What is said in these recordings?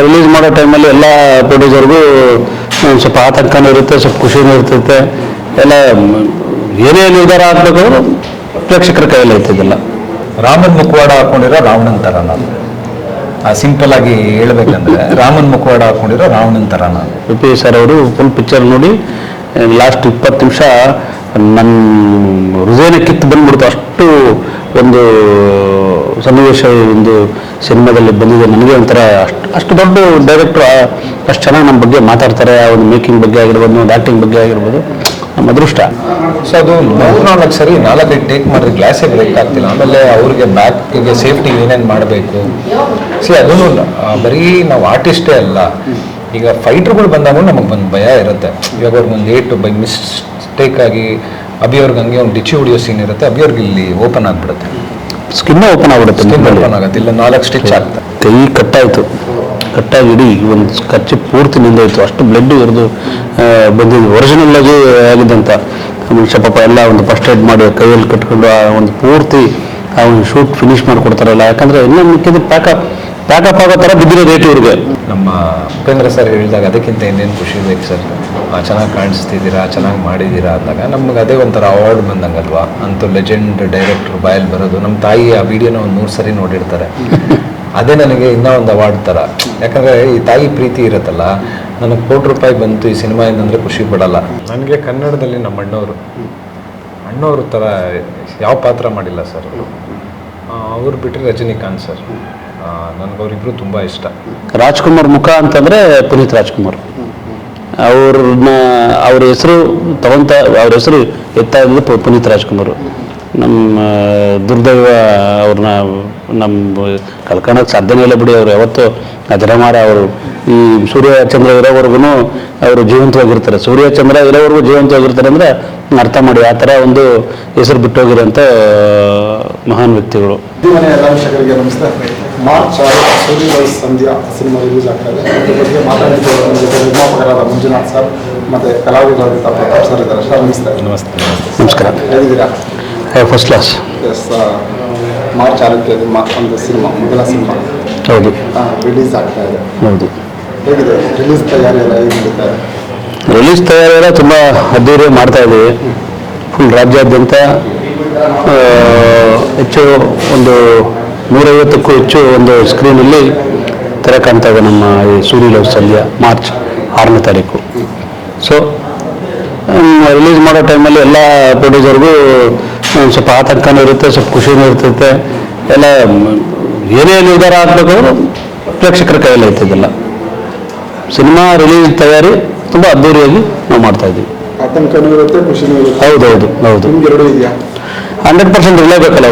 Release ಮಾಡೋ ಟೈಮಲ್ಲಿ ಎಲ್ಲ ಪ್ರೊಡ್ಯೂಸರ್ಗೂ ಸ್ವಲ್ಪ ಆತಂಕನೂ ಇರುತ್ತೆ, ಸ್ವಲ್ಪ ಖುಷಿನೂ ಇರ್ತೈತೆ. ಎಲ್ಲ ಏನೇ ನಿರ್ಧಾರ ಆಗಬೇಕಾದ್ರೂ ಪ್ರೇಕ್ಷಕರ ಕೈಯಲ್ಲಿ ಇರ್ತದಿಲ್ಲ. ರಾಮನ್ ಮುಖವಾಡ ಹಾಕೊಂಡಿರೋ ರಾವಣನ್ ಥರನ, ಸಿಂಪಲ್ ಆಗಿ ಹೇಳ್ಬೇಕಂದ್ರೆ ರಾಮನ್ ಮುಖವಾಡ ಹಾಕೊಂಡಿರೋ ರಾವಣನ್ ಥರನ. ಪಿ ಸರ್ ಅವರು ಫುಲ್ ಪಿಕ್ಚರ್ ನೋಡಿ ಲಾಸ್ಟ್ 20 ನಿಮಿಷ ನನ್ನ ಹೃದಯನ ಕಿತ್ತು ಬಂದ್ಬಿಡ್ತು. ಅಷ್ಟು ಒಂದು ಸನ್ನಿವೇಶ ಒಂದು ಸಿನಿಮಾದಲ್ಲಿ ಬಂದಿದೆ. ನನಗೆ ಒಂಥರ ಅಷ್ಟು ದೊಡ್ಡ ಡೈರೆಕ್ಟ್ರು ಅಷ್ಟು ಚೆನ್ನಾಗಿ ನಮ್ಮ ಬಗ್ಗೆ ಮಾತಾಡ್ತಾರೆ. ಒಂದು ಮೇಕಿಂಗ್ ಬಗ್ಗೆ ಆಗಿರ್ಬೋದು, ಒಂದು ಆ್ಯಕ್ಟಿಂಗ್ ಬಗ್ಗೆ ಆಗಿರ್ಬೋದು, ನಮ್ಮ ಅದೃಷ್ಟ. ಸೊ ಅದು 3-4 ಸರಿ 4 ಟೇಕ್ ಮಾಡಿದ್ರೆ ಗ್ಲಾಸೇ ಬ್ರೇಕ್ ಆಗ್ತಿಲ್ಲ. ಆಮೇಲೆ ಅವ್ರಿಗೆ ಬ್ಯಾಕ್ಗೆ ಸೇಫ್ಟಿ ಏನೇನು ಮಾಡಬೇಕು ಅದನ್ನು ಬರೀ ನಾವು ಆರ್ಟಿಸ್ಟೇ ಅಲ್ಲ, ಈಗ ಫೈಟ್ರುಗಳು ಬಂದಾಗ ನಮಗೆ ಒಂದು ಭಯ ಇರುತ್ತೆ. ಇವಾಗ ಅವ್ರಿಗೊಂದು ಏಟು ಬೈ ಮಿಸ್ಟೇಕ್ ಆಗಿ ಅಭಿಯವ್ರಿಗೆ ಹಂಗೆ ಒಂದು ಡಿಚ್ಚಿ ಹೊಡಿಯೋ ಸೀನ್ ಇರುತ್ತೆ, ಅಭಿಯವ್ರಿಗೆ ಇಲ್ಲಿ ಓಪನ್ ಆಗಿಬಿಡುತ್ತೆ, ಸ್ಕಿನ್ ಓಪನ್ ಆಗ್ಬಿಡುತ್ತೆ. ಓಪನ್ ಆಗುತ್ತೆ, ಇಲ್ಲ 4 ಸ್ಟಿಚ್ ಆಗ್ತದೆ. ಕೈ ಕಟ್ಟಾಯಿತು, ಕಟ್ಟಾಗಿ ಇಡೀ ಒಂದು ಖರ್ಚು ಪೂರ್ತಿ ನಿಂದೋಯ್ತು. ಅಷ್ಟು ಬ್ಲಡ್ ಇರೋದು ಬಂದಿದ್ದು ಒರಿಜಿನಲ್ ಆಗಿ ಆಗಿದ್ದಂಥ ಮನುಷ್ಯ ಪಾಪ ಎಲ್ಲ ಒಂದು ಫಸ್ಟ್ ಏಡ್ ಮಾಡಿ ಕೈಯಲ್ಲಿ ಕಟ್ಕೊಂಡು ಆ ಒಂದು ಪೂರ್ತಿ ಆ ಒಂದು ಶೂಟ್ ಫಿನಿಶ್ ಮಾಡಿಕೊಡ್ತಾರಲ್ಲ. ಯಾಕಂದರೆ ಇನ್ನೂ ಮಿಕ್ಕಿದ್ದು ಪ್ಯಾಕಪ್ ಆಗೋ ಥರ ಬಿದ್ದಿರೋ ರೇಟ್ ಇವ್ರಿಗೆ. ನಮ್ಮ ಉಪೇಂದ್ರ ಸರ್ ಹೇಳಿದಾಗ ಅದಕ್ಕಿಂತ ಇನ್ನೇನು ಖುಷಿ ಬೇಕು ಸರ್, ಚೆನ್ನಾಗಿ ಕಾಣಿಸ್ತಿದ್ದೀರಾ, ಚೆನ್ನಾಗಿ ಮಾಡಿದ್ದೀರಾ ಅಂದಾಗ ನಮ್ಗೆ ಅದೇ ಒಂಥರ ಅವಾರ್ಡ್ ಬಂದಂಗಲ್ವಾ. ಅಂತೂ ಲೆಜೆಂಡ್ ಡೈರೆಕ್ಟ್ರ್ ಬಾಯಲ್ಲಿ ಬರೋದು. ನಮ್ಮ ತಾಯಿ ಆ ವಿಡಿಯೋನ ಒಂದು 100 ಸರಿ ನೋಡಿರ್ತಾರೆ. ಅದೇ ನನಗೆ ಇನ್ನೂ ಒಂದು ಅವಾರ್ಡ್ ಥರ. ಯಾಕಂದರೆ ಈ ತಾಯಿ ಪ್ರೀತಿ ಇರುತ್ತಲ್ಲ, ನನಗೆ ₹1,00,00,000 ಬಂತು ಈ ಸಿನಿಮಾಯಿಂದ ಅಂದರೆ ಖುಷಿ ಪಡಲ್ಲ. ನನಗೆ ಕನ್ನಡದಲ್ಲಿ ನಮ್ಮ ಅಣ್ಣವರು ಥರ ಯಾವ ಪಾತ್ರ ಮಾಡಿಲ್ಲ ಸರ್. ಅವ್ರು ಬಿಟ್ಟರೆ ರಜನಿಕಾಂತ್ ಸರ್, ನನಗೆ ಅವರಿಬ್ಬರು ತುಂಬ ಇಷ್ಟ. ರಾಜ್ಕುಮಾರ್ ಮುಖ ಅಂತಂದರೆ ಪುನೀತ್ ರಾಜ್ಕುಮಾರ್. ಅವ್ರ ಹೆಸರು ಅವ್ರ ಹೆಸರು ಎತ್ತಾ ಇದ್ದು ಪುನೀತ್ ರಾಜ್ಕುಮಾರ್. ನಮ್ಮ ದುರ್ದೈವ ಅವ್ರನ್ನ ನಮ್ಮ ಕಳ್ಕೊಳಕ್ಕೆ ಸಾಧ್ಯನೇ ಇಲ್ಲ ಬಿಡಿ. ಅವರು ಯಾವತ್ತು ಅದರಮಾರ ಅವರು ಈ ಸೂರ್ಯಚಂದ್ರ ಇರೋವರೆಗೂ ಅವರು ಜೀವಂತವಾಗಿರ್ತಾರೆ. ಸೂರ್ಯಚಂದ್ರ ಇರೋವರೆಗೂ ಜೀವಂತವಾಗಿರ್ತಾರೆ ಅಂದರೆ ಅರ್ಥ ಮಾಡಿ. ಆ ಥರ ಒಂದು ಹೆಸರು ಬಿಟ್ಟೋಗಿರೋಂಥ ಮಹಾನ್ ವ್ಯಕ್ತಿಗಳು. ಎಲ್ಲ ವೀಕ್ಷಕರಿಗೆ ನಮಸ್ತೆ. ಮಾರ್ಚ್ 6 ಸೂರ್ಯಲವ್ ಸಂಧ್ಯಾ ಸಿನಿಮಾ ರಿಲೀಸ್ ಆಗ್ತಾ ಇದೆ. ಅದ್ರ ಬಗ್ಗೆ ಮಾತಾಡಿದ್ದು ನಿರ್ಮಾಪಕರಾದ ಮಂಜುನಾಥ್ ಸರ್ ಮತ್ತು ಕಲಾವಿದರಾದ ಪ್ರತಾಪ್ ಸರ್ ಇದ್ದಾರೆ. ಸರ್ ನಮಸ್ತೆ. ನಮಸ್ಕಾರ. ಹೇಗಿದ್ದೀರಾ? First class. ಎಸ್, ಮಾರ್ಚ್ 6ಕ್ಕೆ ಒಂದು ಸಿನಿಮಾ, ಮೊದಲ ಸಿನಿಮಾ ಹೌದು ರಿಲೀಸ್ ಆಗ್ತಾ ಇದೆ. ಹೌದು. ಹೇಗಿದೆ ರಿಲೀಸ್ ತಯಾರಿ ಎಲ್ಲ? ಹೇಗೆ ನಡೀತಾ ಇದೆ? ರಿಲೀಸ್ ತಯಾರಿ ಎಲ್ಲ ತುಂಬ ಅದ್ದೂರಿ ಮಾಡ್ತಾ ಇದ್ದೀವಿ. ಫುಲ್ ರಾಜ್ಯಾದ್ಯಂತ ಹೆಚ್ಚು ಒಂದು 150ಕ್ಕೂ ಹೆಚ್ಚು ಒಂದು ಸ್ಕ್ರೀನಲ್ಲಿ ತೆರೆ ಕಾಣ್ತಾ ಇದೆ ನಮ್ಮ ಈ ಸೂರ್ಯಲವ್ ಸಂಧ್ಯಾ ಮಾರ್ಚ್ 6ನೇ ತಾರೀಕು. ಸೊ ರಿಲೀಸ್ ಮಾಡೋ ಟೈಮಲ್ಲಿ ಎಲ್ಲ ಪ್ರೊಡ್ಯೂಸರ್ಗೂ ಸ್ವಲ್ಪ ಆತಂಕನೂ ಇರುತ್ತೆ, ಸ್ವಲ್ಪ ಖುಷಿನೂ ಇರ್ತೈತೆ. ಎಲ್ಲ ಏನೇ ನಿರ್ಧಾರ ಆಗಬೇಕಾದ್ರೂ ಪ್ರೇಕ್ಷಕರ ಕೈಯಲ್ಲಿ ಇರ್ತದಿಲ್ಲ. ಸಿನಿಮಾ ರಿಲೀಸ್ ತಯಾರಿ ತುಂಬ ಅದ್ದೂರಿಯಾಗಿ ನಾವು ಮಾಡ್ತಾ ಇದ್ದೀವಿ. ಆತಂಕನೂ ಇರುತ್ತೆ, ಖುಷಿನೂ ಇರುತ್ತೆ. ಹೌದು. ನಿಮ್ಗೆ ಎರಡೂ ಇದೆಯಾ? 100% ಇರಲೇಬೇಕಲ್ಲ.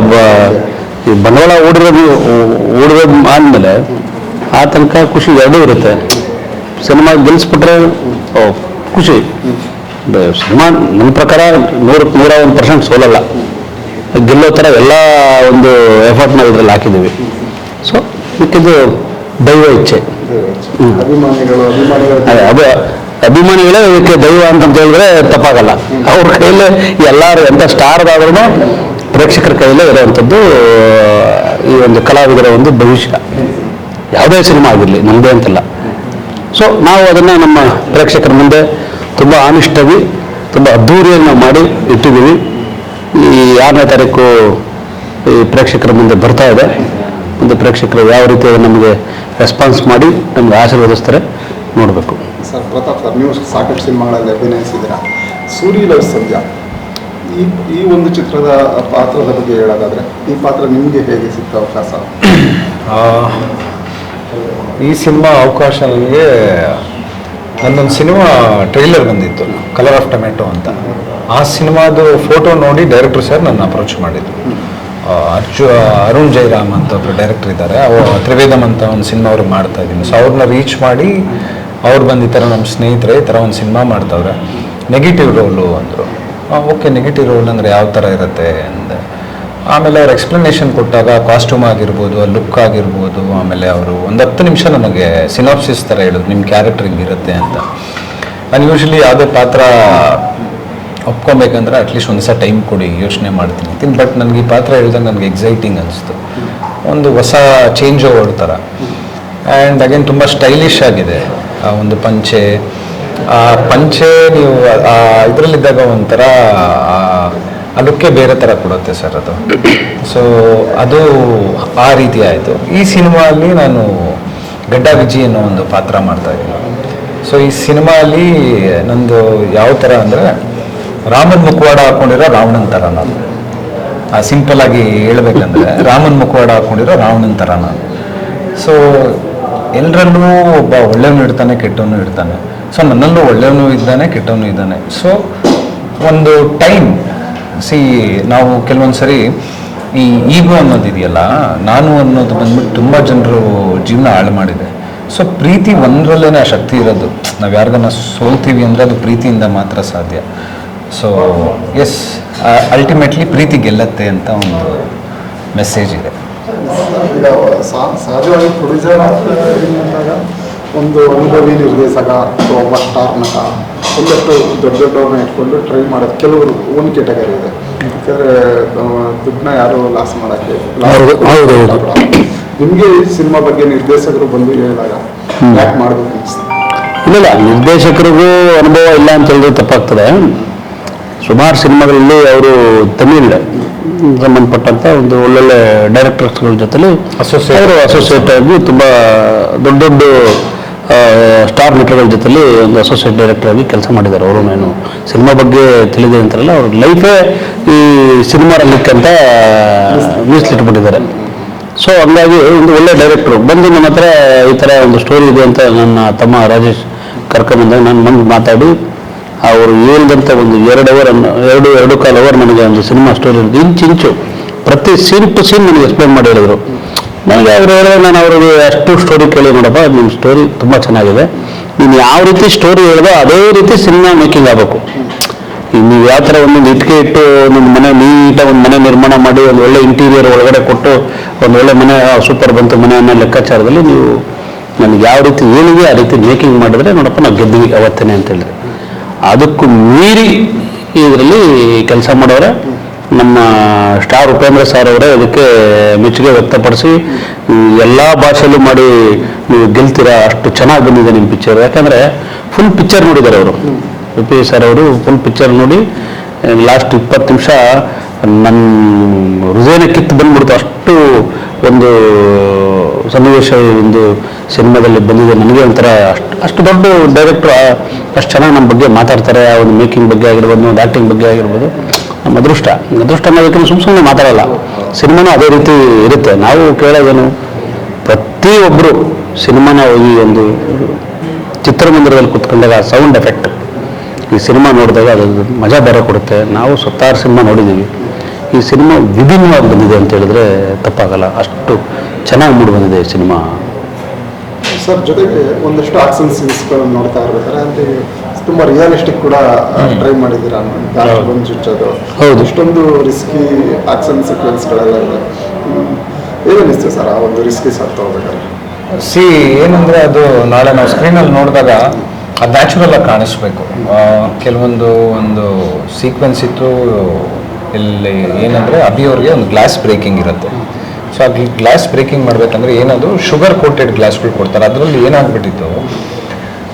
ಈ ಬಂಡವಾಳ ಓಡಿರೋದು ಆದಮೇಲೆ ಆತಂಕ ಖುಷಿ ಎರಡೂ ಇರುತ್ತೆ. ಸಿನಿಮಾ ಗೆಲ್ಲಿಸ್ಬಿಟ್ರೆ ಖುಷಿ. ಸಿನಿಮಾ ನನ್ನ ಪ್ರಕಾರ 101% ಸೋಲಲ್ಲ. ಗೆಲ್ಲೋ ಥರ ಎಲ್ಲ ಒಂದು ಎಫರ್ಟ್ನ ಇದರಲ್ಲಿ ಹಾಕಿದ್ದೀವಿ. ಸೊ ಮಿಕ್ಕಿದ್ದು ದೈವ ಇಚ್ಛೆ. ಅಭಿಮಾನಿಗಳೇ ಇದಕ್ಕೆ ದೈವ ಅಂತ ಹೇಳಿದ್ರೆ ತಪ್ಪಾಗಲ್ಲ. ಅವ್ರ ಕೈಯಲ್ಲೇ ಎಲ್ಲರೂ ಎಂಥ ಸ್ಟಾರ್ದಾದ್ರೂ ಪ್ರೇಕ್ಷಕರ ಕೈಯಲ್ಲೇ ಇರೋವಂಥದ್ದು ಈ ಒಂದು ಕಲಾವಿದರ ಒಂದು ಭವಿಷ್ಯ. ಯಾವುದೇ ಸಿನಿಮಾ ಆಗಿರಲಿ, ನಮ್ಮದೇ ಅಂತಲ್ಲ. ಸೊ ನಾವು ಅದನ್ನು ನಮ್ಮ ಪ್ರೇಕ್ಷಕರ ಮುಂದೆ ತುಂಬ ಆನಿಷ್ಟಾಗಿ ತುಂಬ ಅದ್ಧೂರಿಯಾಗಿ ನಾವು ಮಾಡಿ ಇಟ್ಟಿದ್ದೀವಿ. ಈ 6ನೇ ತಾರೀಕು ಈ ಪ್ರೇಕ್ಷಕರ ಮುಂದೆ ಬರ್ತಾ ಇದೆ. ಮುಂದೆ ಪ್ರೇಕ್ಷಕರು ಯಾವ ರೀತಿ ನಮಗೆ ರೆಸ್ಪಾನ್ಸ್ ಮಾಡಿ ನಮಗೆ ಆಶೀರ್ವದಿಸ್ತಾರೆ ನೋಡಬೇಕು. ಸರ್ ಪ್ರತಾಪ್ ಸರ್, ನೀವು ಸಾಕಷ್ಟು ಸಿನಿಮಾಗಳಲ್ಲಿ ಅಭಿನಯಿಸಿದ್ದೀರಾ. ಸೂರ್ಯಲವ್ ಸಂಧ್ಯಾ ಈ ಒಂದು ಚಿತ್ರದ ಪಾತ್ರದ ಬಗ್ಗೆ ಹೇಳೋದಾದರೆ, ಈ ಪಾತ್ರ ನಿಮಗೆ ಹೇಗೆ ಸಿಕ್ತ ಅವಕಾಶ? ಈ ಸಿನಿಮಾ ಅವಕಾಶ ನನಗೆ ನನ್ನೊಂದು ಸಿನಿಮಾ ಟ್ರೈಲರ್ ಬಂದಿತ್ತು, ಕಲರ್ ಆಫ್ ಟೊಮೆಟೊ ಅಂತ. ಆ ಸಿನಿಮಾದು ಫೋಟೋ ನೋಡಿ ಡೈರೆಕ್ಟರ್ ಸರ್ ನನ್ನ ಅಪ್ರೋಚ್ ಮಾಡಿದ್ರು. ಅರುಣ್ ಜೈರಾಮ್ ಅಂತ ಒಬ್ಬರು ಡೈರೆಕ್ಟರ್ ಇದ್ದಾರೆ. ತ್ರಿವೇದಮ್ ಅಂತ ಒಂದು ಸಿನಿಮಾ ಅವ್ರಿಗೆ ಮಾಡ್ತಾ ಇದ್ದೀನಿ. ಸೊ ಅವ್ರನ್ನ ರೀಚ್ ಮಾಡಿ ಅವ್ರು ಬಂದು ಈ ಥರ ನಮ್ಮ ಸ್ನೇಹಿತರೆ ಈ ಥರ ಒಂದು ಸಿನಿಮಾ ಮಾಡ್ತಾವ್ರೆ, ನೆಗೆಟಿವ್ ರೋಲು ಅಂದರು. ಓಕೆ, ನೆಗೆಟಿವ್ ರೋಲ್ ಅಂದರೆ ಯಾವ ಥರ ಇರುತ್ತೆ ಅಂದೆ. ಆಮೇಲೆ ಅವ್ರು ಎಕ್ಸ್ಪ್ಲನೇಷನ್ ಕೊಟ್ಟಾಗ ಕಾಸ್ಟ್ಯೂಮ್ ಆಗಿರ್ಬೋದು, ಲುಕ್ ಆಗಿರ್ಬೋದು, ಆಮೇಲೆ ಅವರು ಒಂದು 10 ನಿಮಿಷ ನನಗೆ ಸಿನಾಪ್ಸಿಸ್ ಥರ ಹೇಳಿದ್ರು, ನಿಮ್ಮ ಕ್ಯಾರೆಕ್ಟರ್ ಹಿಂಗಿರುತ್ತೆ ಅಂತ. ನಾನು ಯೂಶ್ವಲಿ ಯಾವುದೇ ಪಾತ್ರ ಒಪ್ಕೊಬೇಕಂದ್ರೆ ಅಟ್ಲೀಸ್ಟ್ ಒಂದು ಸಹ ಟೈಮ್ ಕೊಡಿ, ಯೋಚನೆ ಮಾಡ್ತೀನಿ. ಬಟ್ ನನಗೆ ಈ ಪಾತ್ರ ಹೇಳಿದಾಗ ನನಗೆ ಎಕ್ಸೈಟಿಂಗ್ ಅನಿಸ್ತು. ಒಂದು ಹೊಸ ಚೇಂಜ್ ಓವರ್ ಥರ. ಆ್ಯಂಡ್ ಅಗೇನ್ ತುಂಬ ಸ್ಟೈಲಿಶ್ ಆಗಿದೆ ಆ ಒಂದು ಪಂಚೆ. ಆ ಪಂಚೆ ನೀವು ಇದರಲ್ಲಿದ್ದಾಗ ಒಂಥರ ಆ ಲುಕ್ಕೇ ಬೇರೆ ಥರ ಕೊಡುತ್ತೆ ಸರ್ ಅದು. ಸೊ ಅದು ಆ ರೀತಿ ಆಯಿತು. ಈ ಸಿನಿಮಾಲ್ಲಿ ನಾನು ಗಡ್ಡ ವಿಜಿ ಅನ್ನೋ ಒಂದು ಪಾತ್ರ ಮಾಡ್ತಾ ಇದ್ದೀನಿ. ಸೊ ಈ ಸಿನಿಮಾಲಿ ನಂದು ಯಾವ ಥರ ಅಂದರೆ ರಾಮನ್ ಮುಖವಾಡ ಹಾಕ್ಕೊಂಡಿರೋ ರಾವಣನ ಥರ ನಾನು. ಸಿಂಪಲ್ ಆಗಿ ಹೇಳ್ಬೇಕಂದ್ರೆ ರಾಮನ್ ಮುಖವಾಡ ಹಾಕ್ಕೊಂಡಿರೋ ರಾವಣನ ಥರ ನಾನು. ಸೊ ಎಲ್ಲರಲ್ಲೂ ಒಬ್ಬ ಒಳ್ಳೆಯವನು ಇರ್ತಾನೆ, ಕೆಟ್ಟವನು ಇರ್ತಾನೆ. ಸೊ ನನ್ನಲ್ಲೂ ಒಳ್ಳೆಯವನು ಇದ್ದಾನೆ, ಕೆಟ್ಟವನು ಇದ್ದಾನೆ. ಸೊ ಒಂದು ಟೈಮ್ ನಾವು ಕೆಲವೊಂದು ಸರಿ ಈ ಈಗೋ ಅನ್ನೋದಿದೆಯಲ್ಲ, ನಾನು ಅನ್ನೋದು ಬಂದ್ಬಿಟ್ಟು ತುಂಬ ಜನರು ಜೀವನ ಹಾಳು ಮಾಡಿದೆ. ಸೊ ಪ್ರೀತಿ ಒಂದರಲ್ಲೇ ಆ ಶಕ್ತಿ ಇರೋದು. ನಾವು ಯಾರಿಗನ್ನ ಸೋಲ್ತೀವಿ ಅಂದರೆ ಅದು ಪ್ರೀತಿಯಿಂದ ಮಾತ್ರ ಸಾಧ್ಯ. ಸೊ ಎಸ್, ಅಲ್ಟಿಮೇಟ್ಲಿ ಪ್ರೀತಿ ಗೆಲ್ಲತ್ತೆ ಅಂತ ಒಂದು ಮೆಸೇಜ್ ಇದೆ. ಈಗ ಸಹಜವಾಗಿ ಪ್ರೊಡ್ಯೂಸರ್ ಅಂದಾಗ ಒಂದು ಅನುಭವಿ ನಿರ್ದೇಶಕ ಅಥವಾ ಒಬ್ಬ ಸ್ಟಾರ್ ನಟ ಒಂದಷ್ಟು ದೊಡ್ಡ ದೊಡ್ಡವ್ರನ್ನ ಇಟ್ಕೊಂಡು ಟ್ರೈ ಮಾಡೋದು ಕೆಲವರು ಒಂದು ಕೆಟಗರಿ ಇದೆ. ಯಾಕಂದರೆ ದುಡ್ಡನ್ನ ಯಾರು ಲಾಸ್ ಮಾಡೋಕ್ಕೆ ನಿಮಗೆ ಸಿನಿಮಾ ಬಗ್ಗೆ ನಿರ್ದೇಶಕರು ಬಂದು ಹೇಳಿದಾಗ ಯಾಕೆ ಮಾಡಬೇಕು ಅನಿಸ್ತು? ಇಲ್ಲ, ನಿರ್ದೇಶಕರಿಗೂ ಅನುಭವ ಇಲ್ಲ ಅಂತ ಹೇಳಿದ್ರೆ ತಪ್ಪಾಗ್ತದೆ. ಸುಮಾರು ಸಿನಿಮಾಗಳಲ್ಲಿ ಅವರು ತಮಿಳ್ ಸಂಬಂಧಪಟ್ಟಂಥ ಒಂದು ಒಳ್ಳೊಳ್ಳೆ ಡೈರೆಕ್ಟರ್ಸ್ಗಳ ಜೊತೆಲಿ ಅವರು ಅಸೋಸಿಯೇಟ್ ಆಗಿ ತುಂಬ ದೊಡ್ಡ ದೊಡ್ಡ ಸ್ಟಾರ್ ನಟಗಳ ಜೊತೆಲಿ ಒಂದು ಅಸೋಸಿಯೇಟ್ ಡೈರೆಕ್ಟರ್ ಆಗಿ ಕೆಲಸ ಮಾಡಿದ್ದಾರೆ. ಅವರು ಏನು ಸಿನಿಮಾ ಬಗ್ಗೆ ತಿಳಿದೆ ಅಂತಾರಲ್ಲ, ಅವ್ರ ಲೈಫೇ ಈ ಸಿನಿಮಾ ರಂಗಕ್ಕೆ ಅಂತ ಮೀಸಲಿಟ್ಬಿಟ್ಟಿದ್ದಾರೆ. ಸೊ ಹಂಗಾಗಿ ಒಂದು ಒಳ್ಳೆ ಡೈರೆಕ್ಟ್ರು ಬಂದು ನಮ್ಮ ಹತ್ರ ಈ ಥರ ಒಂದು ಸ್ಟೋರಿ ಇದೆ ಅಂತ ನನ್ನ ತಮ್ಮ ರಾಜೇಶ್ ಕರ್ಕೊಂಬಂದಾಗ ನಾನು ಬಂದು ಮಾತಾಡಿ ಅವರು ಹೇಳಿದಂಥ ಒಂದು 2 ಅವರ್ 2.25 ಅವರ್ ನನಗೆ ಒಂದು ಸಿನಿಮಾ ಸ್ಟೋರಿ ಇರೋದು ಇಂಚು ಪ್ರತಿ ಸೀನ್ ಟು ಸೀನ್ ನನಗೆ ಎಕ್ಸ್ಪ್ಲೇನ್ ಮಾಡಿ ಹೇಳಿದರು. ನನಗೆ ಅವರು ಹೇಳಿದ್ರೆ ನಾನು ಅವ್ರಿಗೆ ಅಷ್ಟು ಸ್ಟೋರಿ ಕೇಳಿ, ನೋಡಪ್ಪ ನಿಮ್ಮ ಸ್ಟೋರಿ ತುಂಬ ಚೆನ್ನಾಗಿದೆ, ನೀನು ಯಾವ ರೀತಿ ಸ್ಟೋರಿ ಹೇಳಿದೋ ಅದೇ ರೀತಿ ಸಿನಿಮಾ ಮೇಕಿಂಗ್ ಆಗಬೇಕು. ನೀವು ಯಾವ ಥರ ಒಂದೊಂದು ಇಟ್ಟಿಗೆ ಇಟ್ಟು ನಿಮ್ಮ ಮನೆ ನೀಟಾಗಿ ಒಂದು ಮನೆ ನಿರ್ಮಾಣ ಮಾಡಿ ಒಂದು ಒಳ್ಳೆ ಇಂಟೀರಿಯರ್ ಒಳಗಡೆ ಕೊಟ್ಟು ಒಂದು ಒಳ್ಳೆ ಮನೆ ಸೂಪರ್ ಬಂತು ಮನೆ ಅನ್ನೋ ಲೆಕ್ಕಾಚಾರದಲ್ಲಿ ನೀವು ನನಗೆ ಯಾವ ರೀತಿ ಹೇಳಿದೆ ಆ ರೀತಿ ಮೇಕಿಂಗ್ ಮಾಡಿದ್ರೆ ನೋಡಪ್ಪ ನಾವು ಗೆದ್ದಿವಿ ಅವತ್ತೇನೆ ಅಂತ ಹೇಳಿದ್ರೆ, ಅದಕ್ಕೂ ಮೀರಿ ಇದರಲ್ಲಿ ಕೆಲಸ ಮಾಡೋರೆ ನಮ್ಮ ಸ್ಟಾರ್ ಉಪೇಂದ್ರ ಸರ್ ಅವರೇ ಇದಕ್ಕೆ ಮೆಚ್ಚುಗೆ ವ್ಯಕ್ತಪಡಿಸಿ ಎಲ್ಲ ಭಾಷೆಯಲ್ಲೂ ಮಾಡಿ ನೀವು ಗೆಲ್ತೀರಾ, ಅಷ್ಟು ಚೆನ್ನಾಗಿ ಬಂದಿದೆ ನಿಮ್ಮ ಪಿಕ್ಚರ್. ಯಾಕಂದರೆ ಫುಲ್ ಪಿಕ್ಚರ್ ನೋಡಿದ್ದಾರೆ ಅವರು, ಉಪಿ ಸರ್ ಅವರು ಫುಲ್ ಪಿಕ್ಚರ್ ನೋಡಿ ಲಾಸ್ಟ್ 20 ನಿಮಿಷ ನನ್ನ ಹೃದಯನ ಕಿತ್ತು ಬಂದ್ಬಿಡ್ತು. ಅಷ್ಟು ಒಂದು ಸನ್ನಿವೇಶ ಒಂದು ಸಿನಿಮಾದಲ್ಲಿ ಬಂದಿದೆ. ನನಗೆ ಒಂಥರ ಅಷ್ಟು ದೊಡ್ಡ ಡೈರೆಕ್ಟ್ರು ಅಷ್ಟು ಚೆನ್ನಾಗಿ ನಮ್ಮ ಬಗ್ಗೆ ಮಾತಾಡ್ತಾರೆ. ಆ ಒಂದು ಮೇಕಿಂಗ್ ಬಗ್ಗೆ ಆಗಿರ್ಬೋದು, ಒಂದು ಆ್ಯಕ್ಟಿಂಗ್ ಬಗ್ಗೆ ಆಗಿರ್ಬೋದು. ನಮ್ಮ ಅದೃಷ್ಟ ಅನ್ನೋದಕ್ಕೆ ಸುಮ್ಮನೆ ಮಾತಾಡಲ್ಲ. ಸಿನಿಮಾನೂ ಅದೇ ರೀತಿ ಇರುತ್ತೆ. ನಾವು ಕೇಳೋದೇನು, ಪ್ರತಿಯೊಬ್ಬರು ಸಿನಿಮಾನ ಹೋಗಿ ಒಂದು ಚಿತ್ರಮಂದಿರದಲ್ಲಿ ಕೂತ್ಕೊಂಡಾಗ ಸೌಂಡ್ ಎಫೆಕ್ಟ್ ಈ ಸಿನಿಮಾ ನೋಡಿದಾಗ ಅದು ಮಜಾ ಬೇರೆ ಕೊಡುತ್ತೆ. ನಾವು ಸುತ್ತಾರು ಸಿನಿಮಾ ನೋಡಿದ್ದೀವಿ, ಈ ಸಿನಿಮಾ ವಿಭಿನ್ನವಾಗಿ ಬಂದಿದೆ ಅಂತ ಹೇಳಿದ್ರೆ ತಪ್ಪಾಗಲ್ಲ. ಅಷ್ಟು ಚೆನ್ನಾಗಿ ಮೂಡಿ ಬಂದಿದೆ ಈ ಸಿನಿಮಾ. ಸರ್, ಜೊತೆಗೆ ಒಂದಷ್ಟು ಆಕ್ಷನ್ ಸೀನ್ಸ್ಗಳನ್ನು ನೋಡ್ತಾ ಇರ್ಬೇಕಾದ್ರೆ ಅಂತ ತುಂಬ ರಿಯಲಿಸ್ಟಿಕ್ ಕೂಡ ಟ್ರೈ ಮಾಡಿದ್ದೀರಾ. ಬಂದು ಚುಚ್ಚೋದು, ಹೌದು, ಇಷ್ಟೊಂದು ರಿಸ್ಕಿ ಆಕ್ಷನ್ ಸೀಕ್ವೆನ್ಸ್ಗಳೆಲ್ಲ ಇದೆ. ಏನಿಸ್ತು ಸರ್ ಆ ಒಂದು ರಿಸ್ಕಿ ಶಾಟ್ ತಗೋಬೇಕಾದ್ರೆ? ಏನಂದರೆ ಅದು ನಾಳೆ ನಾವು ಸ್ಕ್ರೀನಲ್ಲಿ ನೋಡಿದಾಗ ಅದು ನ್ಯಾಚುರಲ್ ಆಗಿ ಕಾಣಿಸ್ಬೇಕು. ಕೆಲವೊಂದು ಒಂದು ಸೀಕ್ವೆನ್ಸ್ ಇತ್ತು ಇಲ್ಲಿ ಏನಂದರೆ ಅಭಿಯವ್ರಿಗೆ ಒಂದು ಗ್ಲಾಸ್ ಬ್ರೇಕಿಂಗ್ ಇರುತ್ತೆ. ಸೊ ಆ ಗ್ಲಾಸ್ ಬ್ರೇಕಿಂಗ್ ಮಾಡಬೇಕಂದ್ರೆ ಏನದು ಶುಗರ್ ಕೋಟೆಡ್ ಗ್ಲಾಸ್ಗಳು ಕೊಡ್ತಾರೆ. ಅದರಲ್ಲಿ ಏನಾಗ್ಬಿಟ್ಟಿತ್ತು,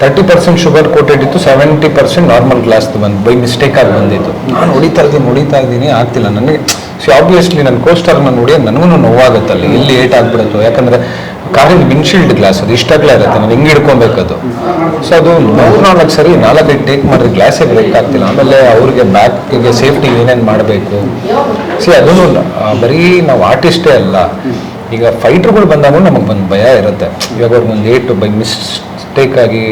30% ಶುಗರ್ ಕೋಟೆಡ್ ಇತ್ತು, 70% ನಾರ್ಮಲ್ ಗ್ಲಾಸ್ ಬೈ ಮಿಸ್ಟೇಕ್ ಆಗಿ ಬಂದಿತ್ತು. ನಾನು ಹೊಡಿತಾ ಇದ್ದೀನಿ ಆಗ್ತಿಲ್ಲ ನನಗೆ. ಸೊ ಆಬ್ವಿಯಸ್ಲಿ ನನ್ನ ಕೋಸ್ಟರ್ನ ನೋಡಿ ನನಗೂ ನೋವಾಗುತ್ತಲ್ಲಿ, ಎಲ್ಲಿ ಏಟ್ ಆಗ್ಬಿಡುತ್ತೋ. ಯಾಕಂದರೆ ಕಾರಿನ ವಿಂಡ್ಶೀಲ್ಡ್ ಗ್ಲಾಸ್ ಅದು ಇಷ್ಟಾಗಲೇ ಇರುತ್ತೆ, ನಾನು ಹಿಂಗೆ ಹಿಡ್ಕೊಬೇಕದು. ಸೊ ಅದು 4 ಸರಿ 4 ಟೇಕ್ ಮಾಡಿದ್ರೆ ಗ್ಲಾಸೇ ಬ್ರೇಕ್ ಆಗ್ತಿಲ್ಲ. ಆಮೇಲೆ ಅವ್ರಿಗೆ ಬ್ಯಾಕಿಗೆ ಸೇಫ್ಟಿ ಏನೇನು ಮಾಡಬೇಕು. ಅದೂ ಬರೀ ನಾವು ಆರ್ಟಿಸ್ಟೇ ಅಲ್ಲ, ಈಗ ಫೈಟ್ರ್ಗಳು ಬಂದಾಗ ನಮಗೆ ಒಂದು ಭಯ ಇರುತ್ತೆ. ಇವಾಗ ಅವ್ರಿಗೊಂದು ಏಟು ಬೈ ಮಿಸ್ಟೇಕ್ ಆಗಿ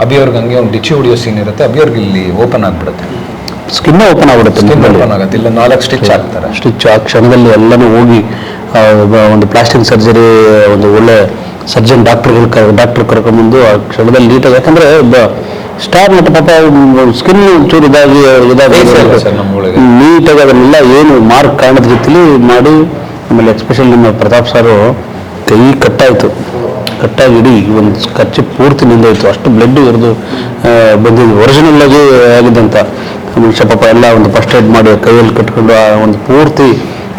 ಅಭಿಯವ್ರಿಗೆ ಹಂಗೆ ಒಂದು ಡಿಚ್ಚಿ ಹೊಡಿಯೋ ಸೀನ್ ಇರುತ್ತೆ, ಅಭಿಯವ್ರಿಗೆ ಇಲ್ಲಿ ಓಪನ್ ಆಗಿಬಿಡುತ್ತೆ, ಸ್ಕಿನ್ ಓಪನ್ ಆಗುತ್ತೆ, ಓಪನ್ ಆಗುತ್ತೆ. ಇಲ್ಲ 4 ಸ್ಟಿಚ್ ಆಗ್ತಾರೆ. ಸ್ಟಿಚ್ ಆ ಕ್ಷಣದಲ್ಲಿ ಎಲ್ಲನೂ ಹೋಗಿ ಒಂದು ಪ್ಲಾಸ್ಟಿಕ್ ಸರ್ಜರಿ ಒಂದು ಒಳ್ಳೆ ಸರ್ಜನ್ ಡಾಕ್ಟರ್ ಕರ್ಕೊಂಡ್ಬಂದು ಆ ಕ್ಷಣದಲ್ಲಿ ನೀಟಾಗಿ. ಯಾಕಂದರೆ ಸ್ಟಾರ್ ನಟ ಪಾಪ ಸ್ಕಿನ್ ಚೂರು ಇದಾಗಿ ನೀಟಾಗಿ ಅದನ್ನೆಲ್ಲ ಏನು ಮಾರ್ಕ್ ಕಾಣದ ರೀತಿಲಿ ಮಾಡಿ. ಆಮೇಲೆ ಎಕ್ಸ್ಪೆಷಲಿ ನಮ್ಮ ಪ್ರತಾಪ್ ಸಾರು ಕೈ ಕಟ್ಟಾಗಿ ಇಡೀ ಒಂದು ಖರ್ಚು ಪೂರ್ತಿ ನಿಂದೋಯ್ತು. ಅಷ್ಟು ಬ್ಲಡ್ ಇರೋದು ಬಂದಿದ್ದು ಒರಿಜಿನಲ್ ಆಗಿ ಆಗಿದ್ದಂಥ ಮನುಷ್ಯ ಪಾಪ ಎಲ್ಲ ಒಂದು ಫಸ್ಟ್ ಏಡ್ ಮಾಡಿ ಕೈಯಲ್ಲಿ ಕಟ್ಕೊಂಡು ಆ ಒಂದು ಪೂರ್ತಿ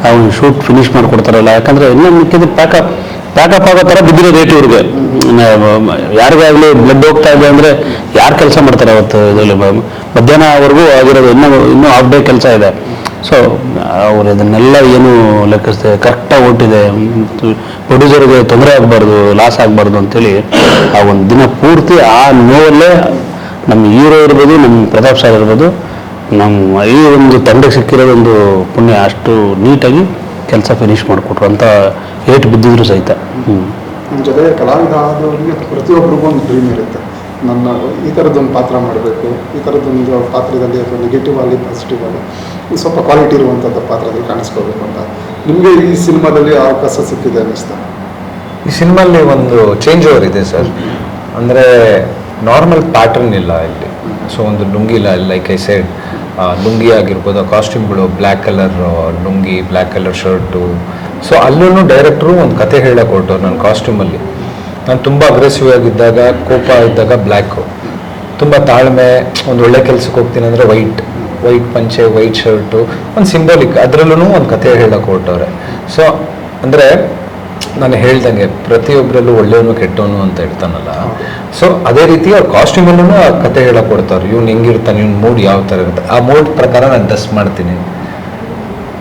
ಆ ಒಂದು ಶೂಟ್ ಫಿನಿಶ್ ಮಾಡಿಕೊಡ್ತಾರಲ್ಲ. ಯಾಕಂದರೆ ಇನ್ನೂ ಮಿಕ್ಕಿದ ಪ್ಯಾಕಪ್ ಆಗೋ ಥರ ಬಿದ್ದಿರೋ ರೇಟ್ ಇವ್ರಿಗೆ. ಯಾರಿಗಾಗಲಿ ಬ್ಲಡ್ ಹೋಗ್ತಾ ಇದೆ ಅಂದರೆ ಯಾರು ಕೆಲಸ ಮಾಡ್ತಾರೆ ಅವತ್ತು ಇದರಲ್ಲಿ ಮಧ್ಯಾಹ್ನವರೆಗೂ ಆಗಿರೋದು, ಇನ್ನೂ ಹಾಫ್ ಡೇ ಕೆಲಸ ಇದೆ. ಸೊ ಅವ್ರು ಇದನ್ನೆಲ್ಲ ಏನು ಲೆಕ್ಕಿಸ್ದೆ ಕರೆಕ್ಟಾಗಿ ಹೊಟ್ಟಿದೆ, ಪ್ರೊಡ್ಯೂಸರ್ಗೆ ತೊಂದರೆ ಆಗಬಾರ್ದು, ಲಾಸ್ ಆಗಬಾರ್ದು ಅಂತೇಳಿ ಆ ಒಂದು ದಿನ ಪೂರ್ತಿ ಆ ನೋವಲ್ಲೇ ನಮ್ಮ ಹೀರೋ ಇರ್ಬೋದು, ನಮ್ಮ ಪ್ರತಾಪ್ ಸರ್ ಇರ್ಬೋದು, ನಮ್ಮ ಈ ಒಂದು ತಂಡಕ್ಕೆ ಸಿಕ್ಕಿರೋದೊಂದು ಪುಣ್ಯ. ಅಷ್ಟು ನೀಟಾಗಿ ಕೆಲಸ ಫಿನಿಶ್ ಮಾಡಿಕೊಟ್ರು ಅಂತ ಏಟು ಬಿದ್ದಿದ್ರು ಸಹಿತ. ನಮ್ಮ ಜೊತೆ ಕಲಾವಿದ ಆದವರಿಗೆ ಪ್ರತಿಯೊಬ್ಬರಿಗೂ ಒಂದು ಡ್ರೀಮ್ ಇರುತ್ತೆ, ನನ್ನ ಈ ಥರದ್ದೊಂದು ಪಾತ್ರ ಮಾಡಬೇಕು, ಈ ಥರದ್ದೊಂದು ಪಾತ್ರದಲ್ಲಿ ಅಥವಾ ನೆಗೆಟಿವ್ ಆಗಲಿ ಪಾಸಿಟಿವ್ ಆಗಲಿ ಸ್ವಲ್ಪ ಕ್ವಾಲಿಟಿ ಇರುವಂಥದ್ದು ಪಾತ್ರದಲ್ಲಿ ಕಾಣಿಸ್ಕೋಬೇಕು ಅಂತ. ನಿಮಗೆ ಈ ಸಿನಿಮಾದಲ್ಲಿ ಅವಕಾಶ ಸಿಕ್ಕಿದೆ ಅನ್ನಿಸ್ತಾ? ಈ ಸಿನಿಮಾಲ್ಲಿ ಒಂದು ಚೇಂಜ್ ಓವರ್ ಇದೆ ಸರ್. ಅಂದರೆ ನಾರ್ಮಲ್ ಪ್ಯಾಟರ್ನ್ ಇಲ್ಲ ಇಲ್ಲಿ. ಸೊ ಒಂದು ಲುಂಗಿ ಇಲ್ಲ, ಲೈಕ್ ಐ ಸೆಡ್, ಲುಂಗಿ ಆಗಿರ್ಬೋದು, ಕಾಸ್ಟ್ಯೂಮ್ಗಳು black colour lungi, black colour shirt. So ಅಲ್ಲೂ ಡೈರೆಕ್ಟ್ರು ಒಂದು ಕತೆ ಹೇಳಕ್ಕೆ ಹೊರಟು ನನ್ನ ಕಾಸ್ಟ್ಯೂಮಲ್ಲಿ. ನಾನು ತುಂಬ ಅಗ್ರೆಸಿವ್ ಆಗಿದ್ದಾಗ, ಕೋಪ ಇದ್ದಾಗ ಬ್ಲ್ಯಾಕು, ತುಂಬ ತಾಳ್ಮೆ, ಒಂದು ಒಳ್ಳೆ ಕೆಲಸಕ್ಕೆ ಹೋಗ್ತೀನಿ ಅಂದರೆ ವೈಟ್ ಪಂಚೆ, ವೈಟ್ ಶರ್ಟು, ಒಂದು ಸಿಂಬಾಲಿಕ್, ಅದರಲ್ಲೂ ಒಂದು ಕತೆ ಹೇಳಕ್ಕೆ ಹೊರಟವ್ರೆ. ಸೊ ಅಂದರೆ ನಾನು ಹೇಳ್ದಂಗೆ ಪ್ರತಿಯೊಬ್ಬರಲ್ಲೂ ಒಳ್ಳೆಯವನು ಕೆಟ್ಟವನು ಅಂತ ಇರ್ತಾನಲ್ಲ, ಸೊ ಅದೇ ರೀತಿ ಅವ್ರ ಕಾಸ್ಟ್ಯೂಮಲ್ಲೂ ಆ ಕತೆ ಹೇಳಕ್ಕೆ ಕೊಡ್ತಾರೆ. ಇವ್ನು ಹೆಂಗಿರ್ತಾನೆ, ಇವ್ನ ಮೂಡ್ ಯಾವ ಥರ ಇರುತ್ತೆ, ಆ ಮೂಡ್ ಪ್ರಕಾರ ನಾನು ಡ್ರೆಸ್ ಮಾಡ್ತೀನಿ.